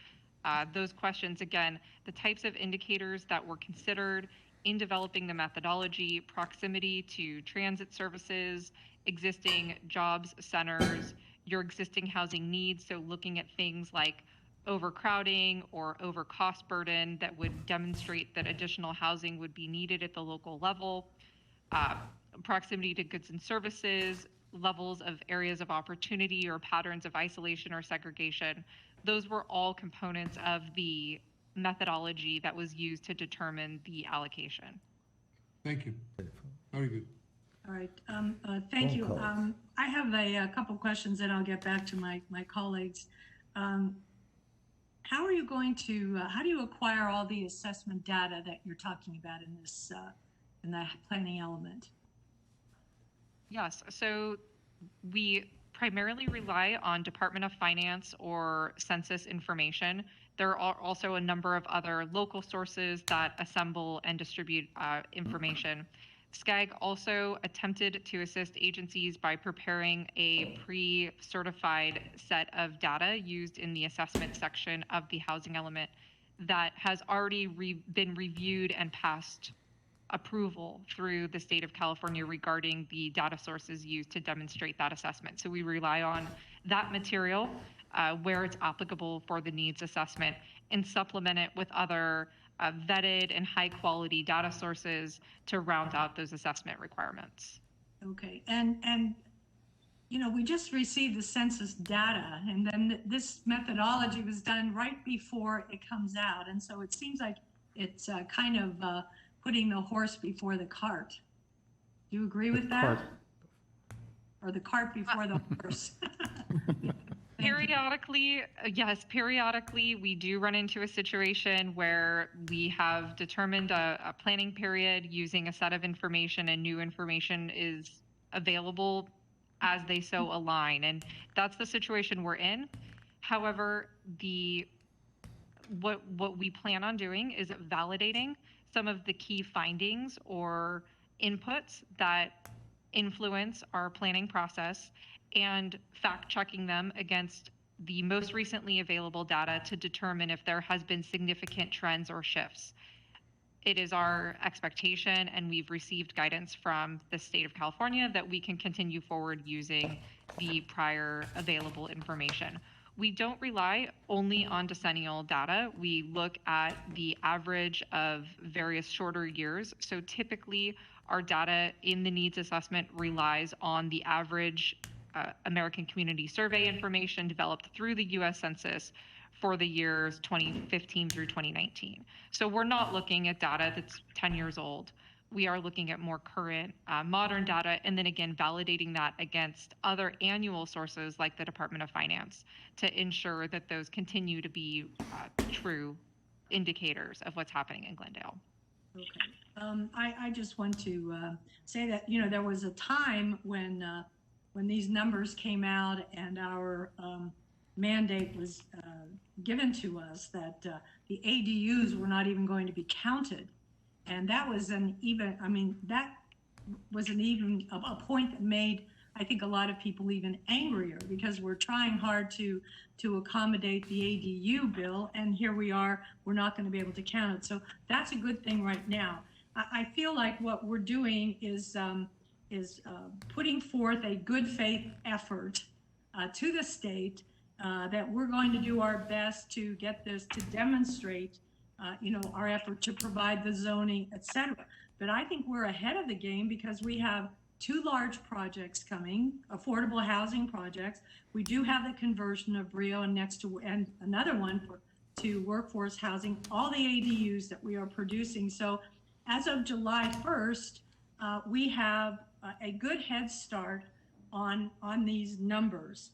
those questions. Again, the types of indicators that were considered in developing the methodology: proximity to transit services, existing jobs centers, your existing housing needs. So looking at things like overcrowding or over cost burden that would demonstrate that additional housing would be needed at the local level, proximity to goods and services, levels of areas of opportunity or patterns of isolation or segregation. Those were all components of the methodology that was used to determine the allocation. Thank you. Very good. All right, thank Phone you. calls. I have a couple questions, and I'll get back to my colleagues. How are you going to, how do you acquire all the assessment data that you're talking about in this, in the planning element? Yes, so we primarily rely on Department of Finance or census information. There are also a number of other local sources that assemble and distribute information. SCAG also attempted to assist agencies by preparing a pre-certified set of data used in the assessment section of the housing element that has already been reviewed and passed approval through the state of California regarding the data sources used to demonstrate that assessment. So we rely on that material where it's applicable for the needs assessment and supplement it with other vetted and high quality data sources to round out those assessment requirements. Okay, and you know, we just received the census data, and then this methodology was done right before it comes out, and so it seems like it's kind of putting the horse before the cart. Do you agree with that? Cart. Or the cart before the horse? Periodically, yes, periodically, we do run into a situation where we have determined a planning period using a set of information and new information is available as they so align. And that's the situation we're in. However, what we plan on doing is validating some of the key findings or inputs that influence our planning process and fact checking them against the most recently available data to determine if there has been significant trends or shifts. It is our expectation, and we've received guidance from the state of California, that we can continue forward using the prior available information. We don't rely only on decennial data. We look at the average of various shorter years. So typically, our data in the needs assessment relies on the average American Community Survey information developed through the U.S. Census for the years 2015 through 2019. So we're not looking at data that's 10 years old. We are looking at more current, modern data, and then again, validating that against other annual sources like the Department of Finance to ensure that those continue to be true indicators of what's happening in Glendale. Okay. I just want to say that, you know, there was a time when these numbers came out and our mandate was given to us that the ADUs were not even going to be counted. And that was that was a point that made, I think, a lot of people even angrier, because we're trying hard to accommodate the ADU bill, and here we are, we're not going to be able to count it. So that's a good thing right now. I feel like what we're doing is putting forth a good faith effort to the state that we're going to do our best to get this, to demonstrate our effort to provide the zoning, et cetera. But I think we're ahead of the game because we have two large projects coming, affordable housing projects. We do have the conversion of Brio and another one to workforce housing, all the ADUs that we are producing. So as of July 1st, we have a good head start on these numbers.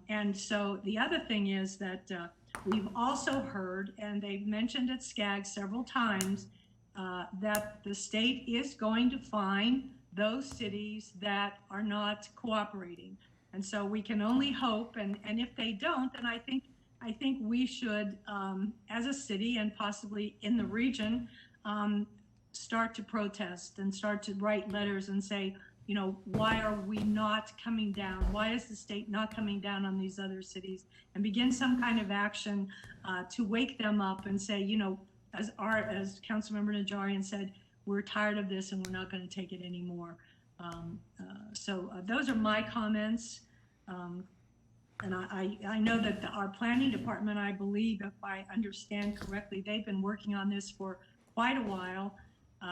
And so the other thing is that we've also heard, and they've mentioned at SCAG several times, that the state is going to fine those cities that are not cooperating. And so we can only hope, and if they don't, then I think we should, as a city and possibly in the region, start to protest and start to write letters and say, you know, why are we not coming down? Why is the state not coming down on these other cities? And begin some kind of action to wake them up and say, you know, as Councilmember Najarian said, we're tired of this and we're not going to take it anymore. So those are my comments. And I know that our planning department, I believe, if I understand correctly, they've been working on this for quite a while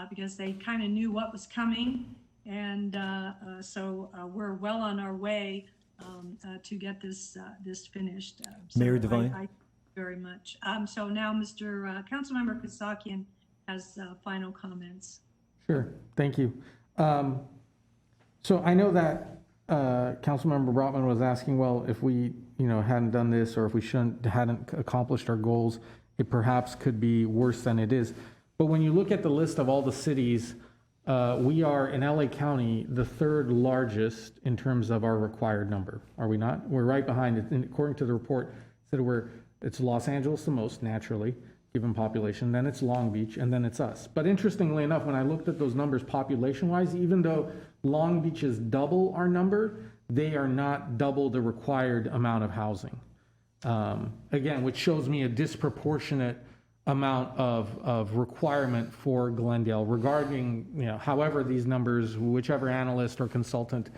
because they kind of knew what was coming. And so we're well on our way to get this finished. Mayor Devine? I very much. So now Mr. Councilmember Kasakian has final comments. Sure, thank you. So I know that Councilmember Brotman was asking, well, if we, hadn't done this, or if we hadn't accomplished our goals, it perhaps could be worse than it is. But when you look at the list of all the cities, we are in LA County the third largest in terms of our required number. Are we not? We're right behind it. And according to the report, it's Los Angeles the most, naturally, given population, then it's Long Beach, and then it's us. But interestingly enough, when I looked at those numbers population-wise, even though Long Beach is double our number, they are not double the required amount of housing. Again, which shows me a disproportionate amount of requirement for Glendale regarding, however these numbers, whichever analyst or consultant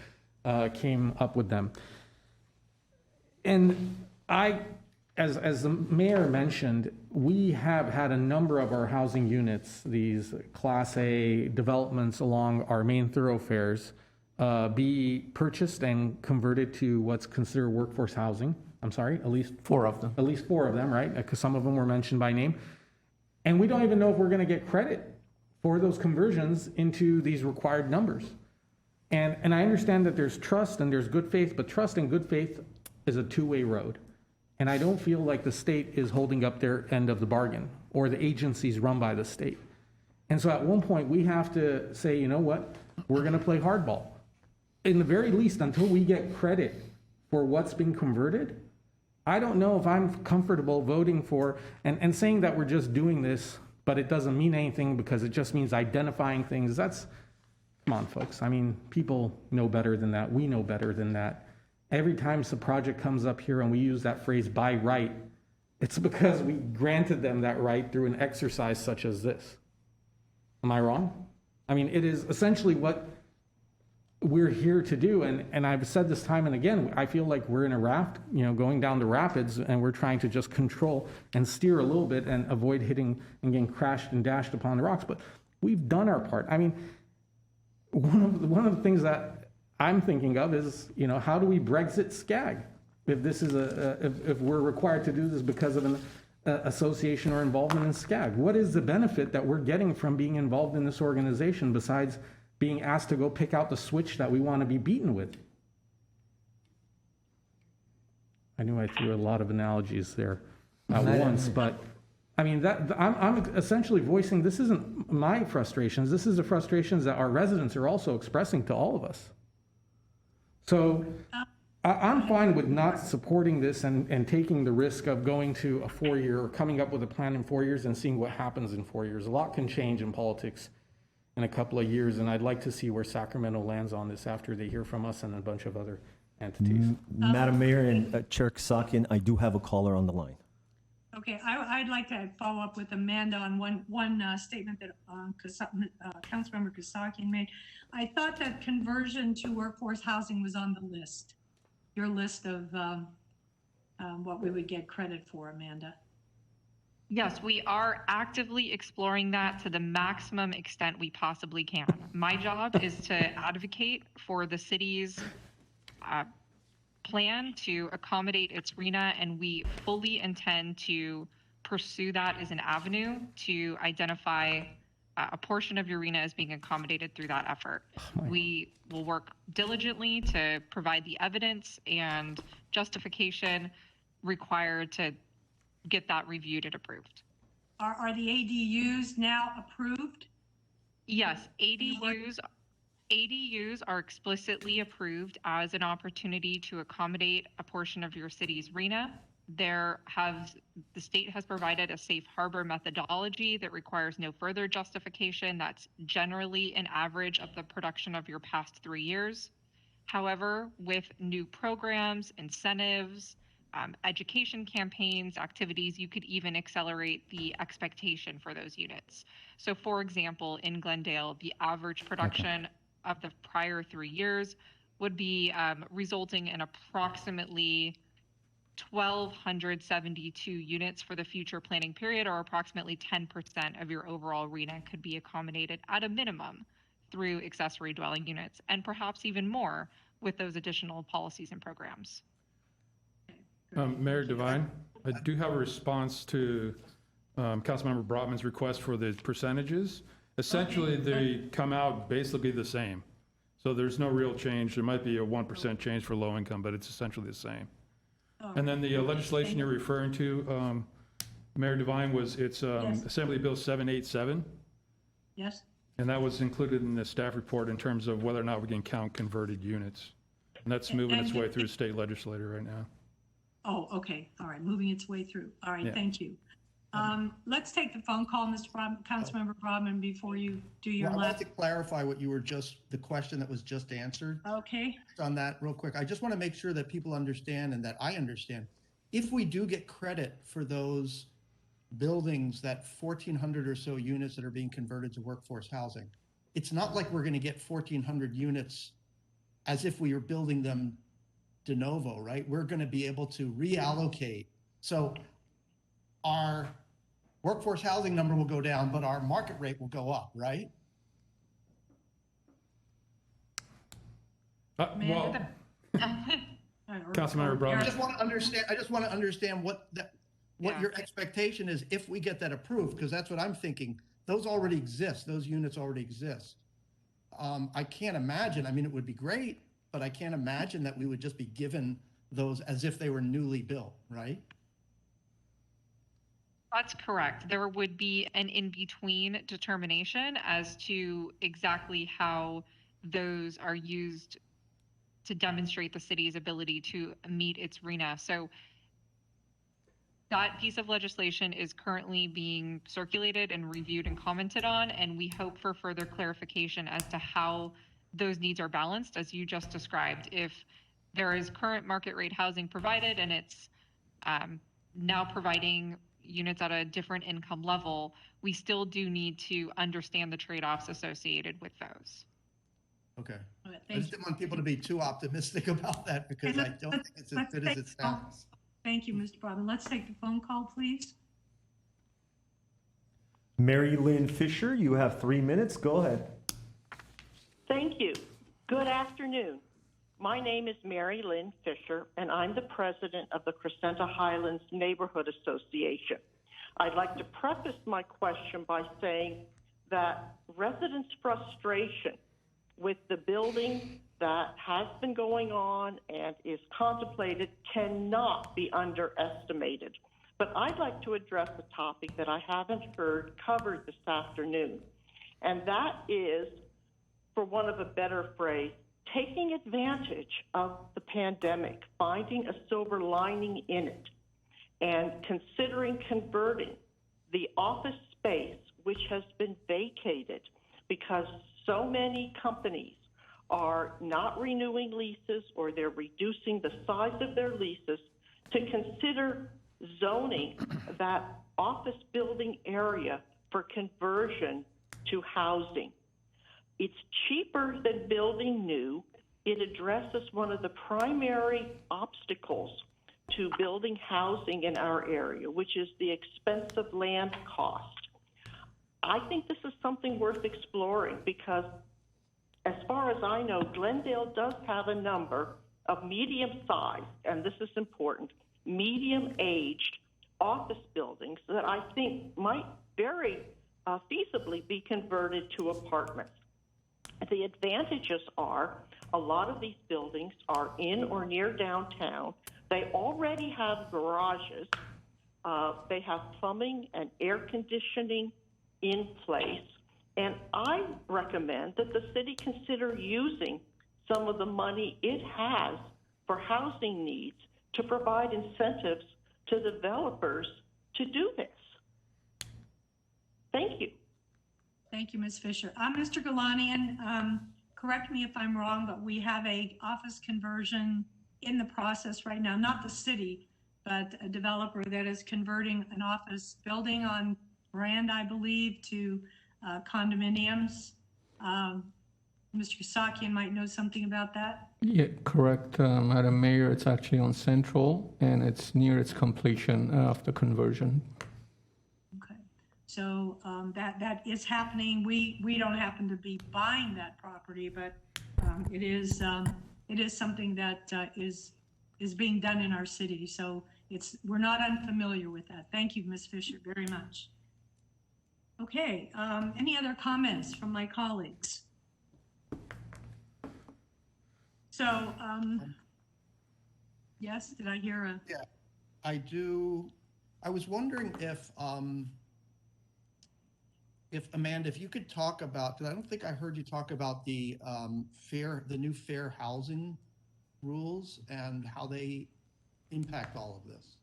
came up with them. And as the mayor mentioned, we have had a number of our housing units, these Class A developments along our main thoroughfares, be purchased and converted to what's considered workforce housing. I'm sorry, at least 4 of them. At least 4 of them, right? Because some of them were mentioned by name. And we don't even know if we're going to get credit for those conversions into these required numbers. And I understand that there's trust and there's good faith, but trust and good faith is a two-way road. And I don't feel like the state is holding up their end of the bargain, or the agencies run by the state. And so at one point, we have to say, you know what, we're going to play hardball. In the very least, until we get credit for what's been converted, I don't know if I'm comfortable voting for, and saying that we're just doing this, but it doesn't mean anything because it just means identifying things. Come on, folks. I mean, people know better than that. We know better than that. Every time the project comes up here and we use that phrase by right, it's because we granted them that right through an exercise such as this. Am I wrong? I mean, it is essentially what we're here to do. And I've said this time and again, I feel like we're in a raft, going down the rapids, and we're trying to just control and steer a little bit and avoid hitting and getting crashed and dashed upon the rocks. But we've done our part. I mean, one of the things that I'm thinking of is, how do we Brexit SCAG? If this is if we're required to do this because of an association or involvement in SCAG, what is the benefit that we're getting from being involved in this organization besides being asked to go pick out the switch that we want to be beaten with? I knew I threw a lot of analogies there at once, but I mean, I'm essentially voicing, this isn't my frustrations, this is the frustrations that our residents are also expressing to all of us. So I'm fine with not supporting this and taking the risk of going to a 4-year or coming up with a plan in 4 years and seeing what happens in 4 years. A lot can change in politics in a couple of years, and I'd like to see where Sacramento lands on this after they hear from us and a bunch of other entities. Madam Mayor and Chair Kasakian, I do have a caller on the line. Okay, I'd like to follow up with Amanda on one statement that Councilmember Kasakian made. I thought that conversion to workforce housing was on the list, your list of what we would get credit for, Amanda. Yes, we are actively exploring that to the maximum extent we possibly can. My job is to advocate for the city's plan to accommodate its RENA, and we fully intend to pursue that as an avenue to identify a portion of your RENA as being accommodated through that effort. We will work diligently to provide the evidence and justification required to get that reviewed and approved. Are the ADUs now approved? Yes, ADUs are explicitly approved as an opportunity to accommodate a portion of your city's RENA. The state has provided a safe harbor methodology that requires no further justification. That's generally an average of the production of your past 3 years. However, with new programs, incentives, education campaigns, activities, you could even accelerate the expectation for those units. So for example, in Glendale, the average production of the prior 3 years would be resulting in approximately 1,272 units for the future planning period, or approximately 10% of your overall RENA could be accommodated at a minimum through accessory dwelling units, and perhaps even more with those additional policies and programs. Mayor Devine, I do have a response to Councilmember Brotman's request for the percentages. Essentially, they come out basically the same. So there's no real change. There might be a 1% change for low income, but it's essentially the same. Oh, And then the legislation you're referring to, Mayor Devine, it's Yes. Assembly Bill 787, yes? and that was included in the staff report in terms of whether or not we can count converted units. And that's moving its way through state legislature right now. Oh, okay, all right, moving its way through. All right, Yeah. thank you. Let's take the phone call, Councilmember Brodman, before you do your Well, I'd like last. to clarify what you were the question that was just answered. Okay, On that real quick. I just want to make sure that people understand and that I understand. If we do get credit for those buildings, that 1,400 or so units that are being converted to workforce housing, it's not like we're going to get 1,400 units as if we were building them de novo, right? We're going to be able to reallocate. So our workforce housing number will go down, but our market rate will go up, right? Well, Councilmember I Brodman. just want to understand what Yeah. your expectation is if we get that approved, because that's what I'm thinking. Those already exist. Those units already exist. I can't imagine, I mean, it would be great, but I can't imagine that we would just be given those as if they were newly built, right? That's correct. There would be an in-between determination as to exactly how those are used to demonstrate the city's ability to meet its RENA. So that piece of legislation is currently being circulated and reviewed and commented on, and we hope for further clarification as to how those needs are balanced, as you just described. If there is current market rate housing provided and it's now providing units at a different income level, we still do need to understand the trade-offs associated with those. Okay. all right, I thank just you. didn't want people to be too optimistic about that because I don't think it's as Let's good as take it the phone- sounds. Thank you, Mr. Brodman. Let's take the phone call, please. Mary Lynn Fisher, you have 3 minutes. Go ahead. Thank you. Good afternoon. My name is Mary Lynn Fisher, and I'm the president of the Cresenta Highlands Neighborhood Association. I'd like to preface my question by saying that residents' frustration with the building that has been going on and is contemplated cannot be underestimated. But I'd like to address a topic that I haven't heard covered this afternoon, and that is, for want of a better phrase, taking advantage of the pandemic, finding a silver lining in it, and considering converting the office space, which has been vacated because so many companies are not renewing leases or they're reducing the size of their leases, to consider zoning that office building area for conversion to housing. It's cheaper than building new. It addresses one of the primary obstacles to building housing in our area, which is the expensive land cost. I think this is something worth exploring because, as far as I know, Glendale does have a number of medium-sized, and this is important, medium-aged office buildings that I think might very feasibly be converted to apartments. The advantages are a lot of these buildings are in or near downtown. They already have garages. They have plumbing and air conditioning in place. And I recommend that the city consider using some of the money it has for housing needs to provide incentives to developers to do this. Thank you. Thank you, Ms. Fisher. Mr. Galanian, correct me if I'm wrong, but we have a office conversion in the process right now, not the city, but a developer that is converting an office building on Brand, I believe, to condominiums. Mr. Kasakian might know something about that. Yeah, correct, Madam Mayor. It's actually on Central, and it's near its completion of the conversion. Okay, so that is happening. We don't happen to be buying that property, but it is something that is being done in our city. So we're not unfamiliar with that. Thank you, Ms. Fisher, very much. Okay, any other comments from my colleagues? So, yes, did I hear a? Yeah, I do. I was wondering if Amanda, if you could talk about, because I don't think I heard you talk about the the new fair housing rules and how they impact all of this.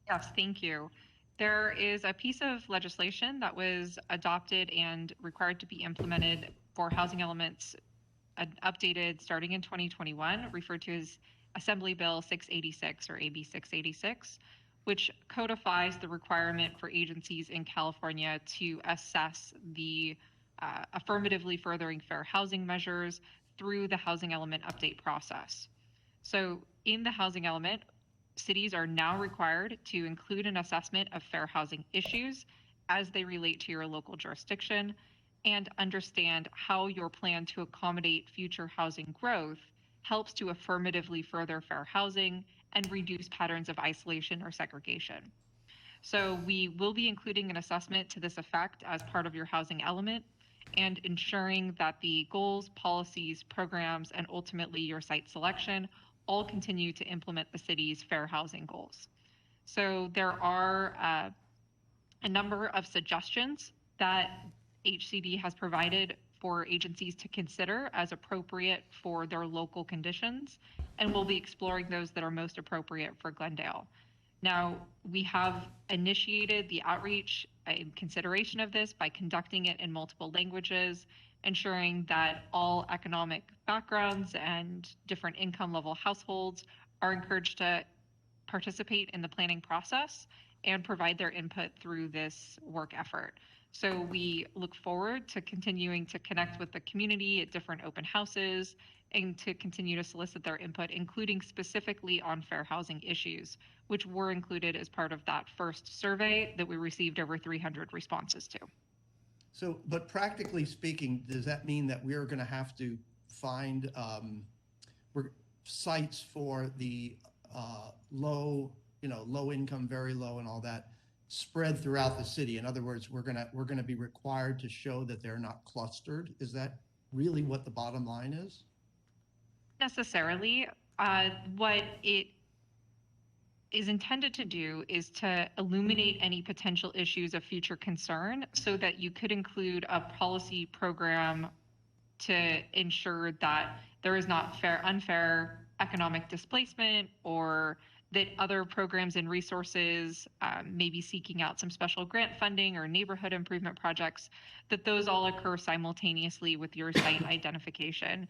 Yes, thank you. There is a piece of legislation that was adopted and required to be implemented for housing elements updated starting in 2021, referred to as Assembly Bill 686 or AB 686, which codifies the requirement for agencies in California to assess the affirmatively furthering fair housing measures through the housing element update process. So in the housing element, cities are now required to include an assessment of fair housing issues as they relate to your local jurisdiction and understand how your plan to accommodate future housing growth helps to affirmatively further fair housing and reduce patterns of isolation or segregation. So we will be including an assessment to this effect as part of your housing element and ensuring that the goals, policies, programs, and ultimately your site selection all continue to implement the city's fair housing goals. So there are a number of suggestions that HCD has provided for agencies to consider as appropriate for their local conditions, and we'll be exploring those that are most appropriate for Glendale. Now, we have initiated the outreach in consideration of this by conducting it in multiple languages, ensuring that all economic backgrounds and different income level households are encouraged to participate in the planning process and provide their input through this work effort. So we look forward to continuing to connect with the community at different open houses and to continue to solicit their input, including specifically on fair housing issues, which were included as part of that first survey that we received over 300 responses to. So, but practically speaking, does that mean that we're going to have to find sites for the low income, very low, and all that spread throughout the city? In other words, we're gonna be required to show that they're not clustered. Is that really what the bottom line is? Necessarily. What it is intended to do is to illuminate any potential issues of future concern so that you could include a policy program to ensure that there is not unfair economic displacement, or that other programs and resources may be seeking out some special grant funding or neighborhood improvement projects, that those all occur simultaneously with your site identification.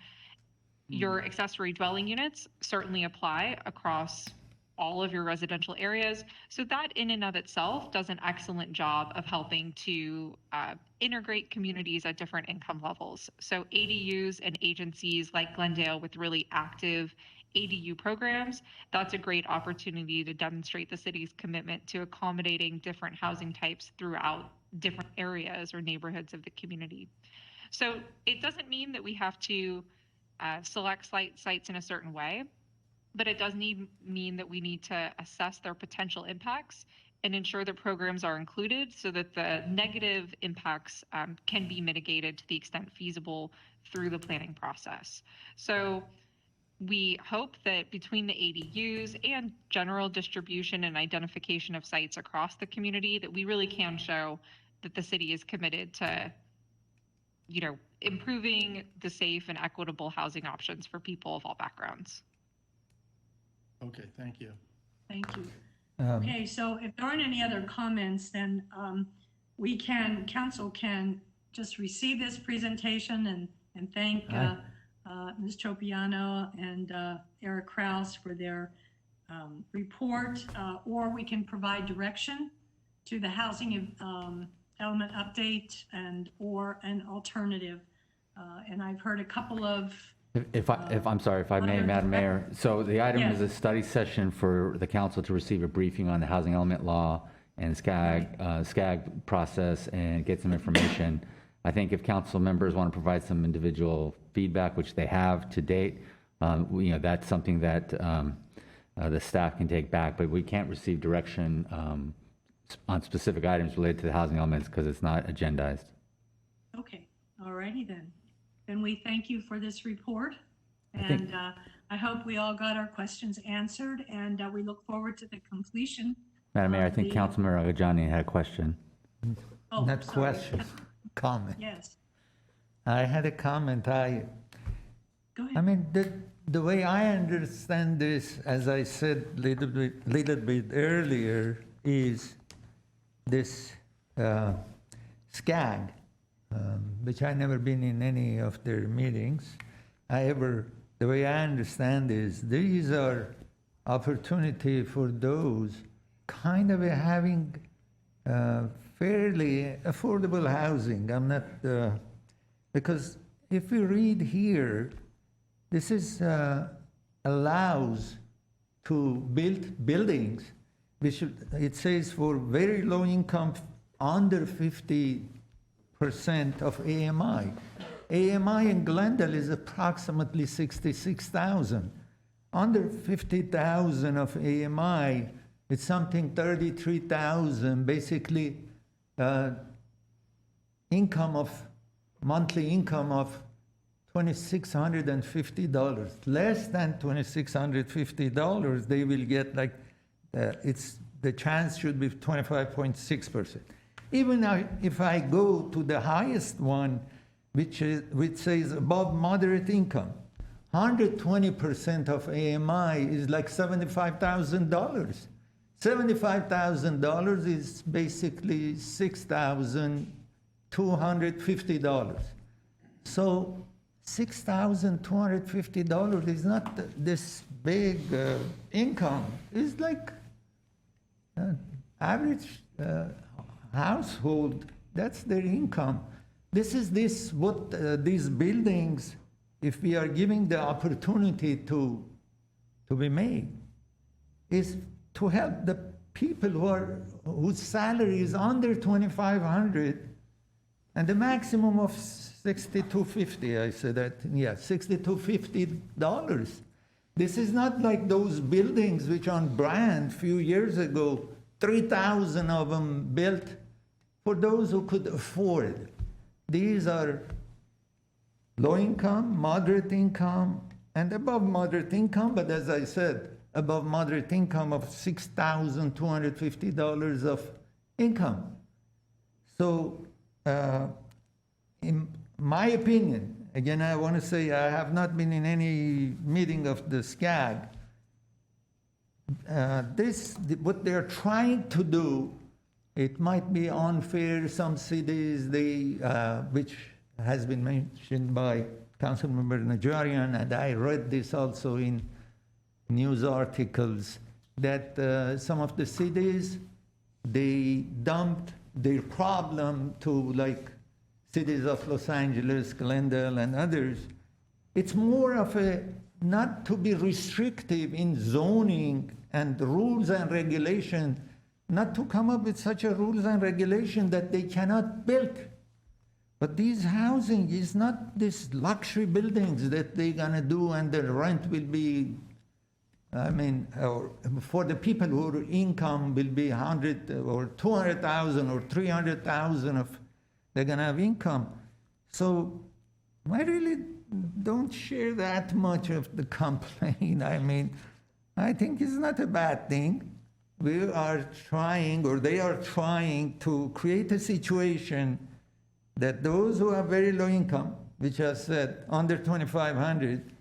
Your accessory dwelling units certainly apply across all of your residential areas. So that in and of itself does an excellent job of helping to integrate communities at different income levels. So ADUs and agencies like Glendale with really active ADU programs, that's a great opportunity to demonstrate the city's commitment to accommodating different housing types throughout different areas or neighborhoods of the community. So it doesn't mean that we have to select sites in a certain way, but it does mean that we need to assess their potential impacts and ensure that programs are included so that the negative impacts can be mitigated to the extent feasible through the planning process. So we hope that between the ADUs and general distribution and identification of sites across the community, that we really can show that the city is committed to, improving the safe and equitable housing options for people of all backgrounds. Okay, thank you. Thank you. Okay, so if there aren't any other comments, then council can just receive this presentation and thank Ms. Tropiano and Eric Kraus for their report, or we can provide direction to the housing element update or an alternative. And I've heard a couple of If I may, Madam Mayor, so the item is a study session for the council to receive a briefing on the housing element law and SCAG process and get some information. I think if council members want to provide some individual feedback, which they have to date, that's something that the staff can take back, but we can't receive direction on specific items related to the housing elements because it's not agendized. Okay, all righty then. Then we thank you for this report. And I hope we all got our questions answered, and we look forward to the completion. Madam Mayor, I of think the- Councilmember Agajanian had a question. Oh, Not sorry. question, comment. Yes, I had a comment. go I ahead. mean, the way I understand this, as I said little bit earlier, is this SCAG, which I never been in any of their meetings. The way I understand is these are opportunity for those kind of having fairly affordable housing. I'm not, because if we read here, this is allows to build buildings, which it says for very low income, under 50% of AMI. AMI in Glendale is approximately 66,000. Under 50,000 of AMI, it's something 33,000, basically monthly income of $2,650. Less than $2,650, they will get like, the chance should be 25.6%. Even if I go to the highest one, which says above moderate income, 120% of AMI is like $75,000. $75,000 is basically $6,250. So $6,250 is not this big income. It's like average household, that's their income. These buildings, if we are giving the opportunity to be made, is to help the people whose salary is under $2,500 and the maximum of $6,250. I said that, yeah, $6,250. This is not like those buildings which on Brand few years ago, 3,000 of them built for those who could afford. These are low income, moderate income, and above moderate income, but as I said, above moderate income of $6,250 of income. So, in my opinion, again, I want to say I have not been in any meeting of the SCAG. What they're trying to do, it might be unfair. Some cities, which has been mentioned by Councilmember Najarian, and I read this also in news articles, that some of the cities, they dumped their problem to like cities of Los Angeles, Glendale, and others. It's more of a not to be restrictive in zoning and rules and regulation, not to come up with such a rules and regulation that they cannot build. But these housing is not this luxury buildings that they're gonna do and the rent will be, or for the people whose income will be 100 or 200,000 or 300,000 of they're gonna have income. So I really don't share that much of the complaint. I think it's not a bad thing. We are trying, or they are trying to create a situation that those who have very low income, which I said under 2,500,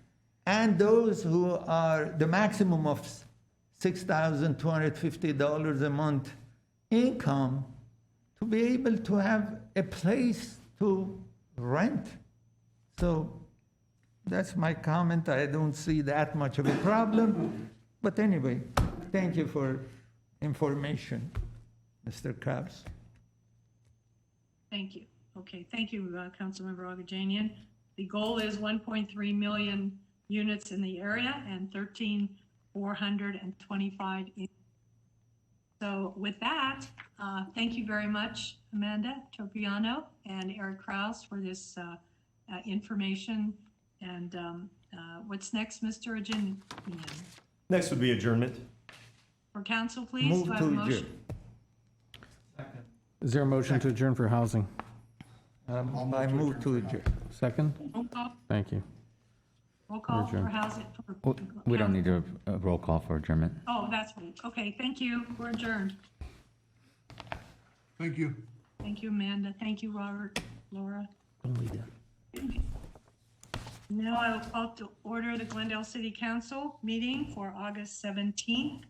and those who are the maximum of $6,250 a month income, to be able to have a place to rent. So that's my comment. I don't see that much of a problem. But anyway, thank you for information, Mr. Kraus. Thank you. Okay, thank you, Councilmember Agajanian. The goal is 1.3 million units in the area and 13,425. So with that, thank you very much, Amanda Tropiano and Eric Kraus, for this information. And what's next, Mr. Ajanian? Next would be adjournment. For council, please. Move Do I have a to motion? adjourn. Is there a motion to adjourn for housing? I move to adjourn. Second? Roll call. Thank you. Roll call for Adjourn. housing. We don't need a roll call for adjournment. Oh, that's right. Okay, thank you. We're adjourned. Thank you. Thank you, Amanda. Thank you, Robert, Laura. Now I will call to order the Glendale City Council meeting for August 17th.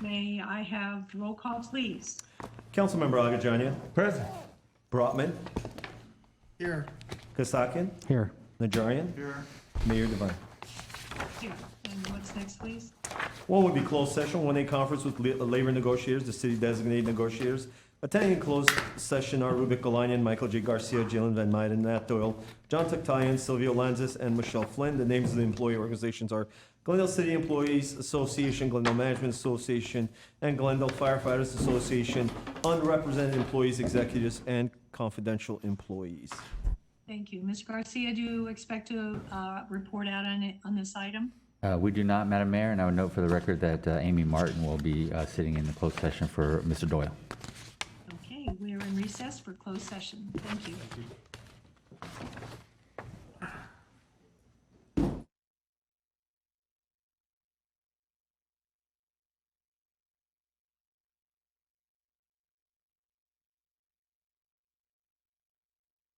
May I have roll call, please? Councilmember Agajanian. Present. Brotman. Here. Kasakian. Here. Najarian. Here. Mayor Devine. Here. And what's next, please? One would be closed session, 1A conference with labor negotiators, the city designated negotiators. Attending in closed session are Rubik Galanian, Michael J. Garcia, Jalen Van Meiden, Nat Doyle, John Tuktayan, Silvio Lanzis, and Michelle Flynn. The names of the employee organizations are Glendale City Employees Association, Glendale Management Association, and Glendale Firefighters Association, unrepresented employees, executives, and confidential employees. Thank you. Ms. Garcia, do you expect to report out on this item? We do not, Madam Mayor, and I would note for the record that Amy Martin will be sitting in the closed session for Mr. Doyle. Okay, we are in recess for closed session. Thank you.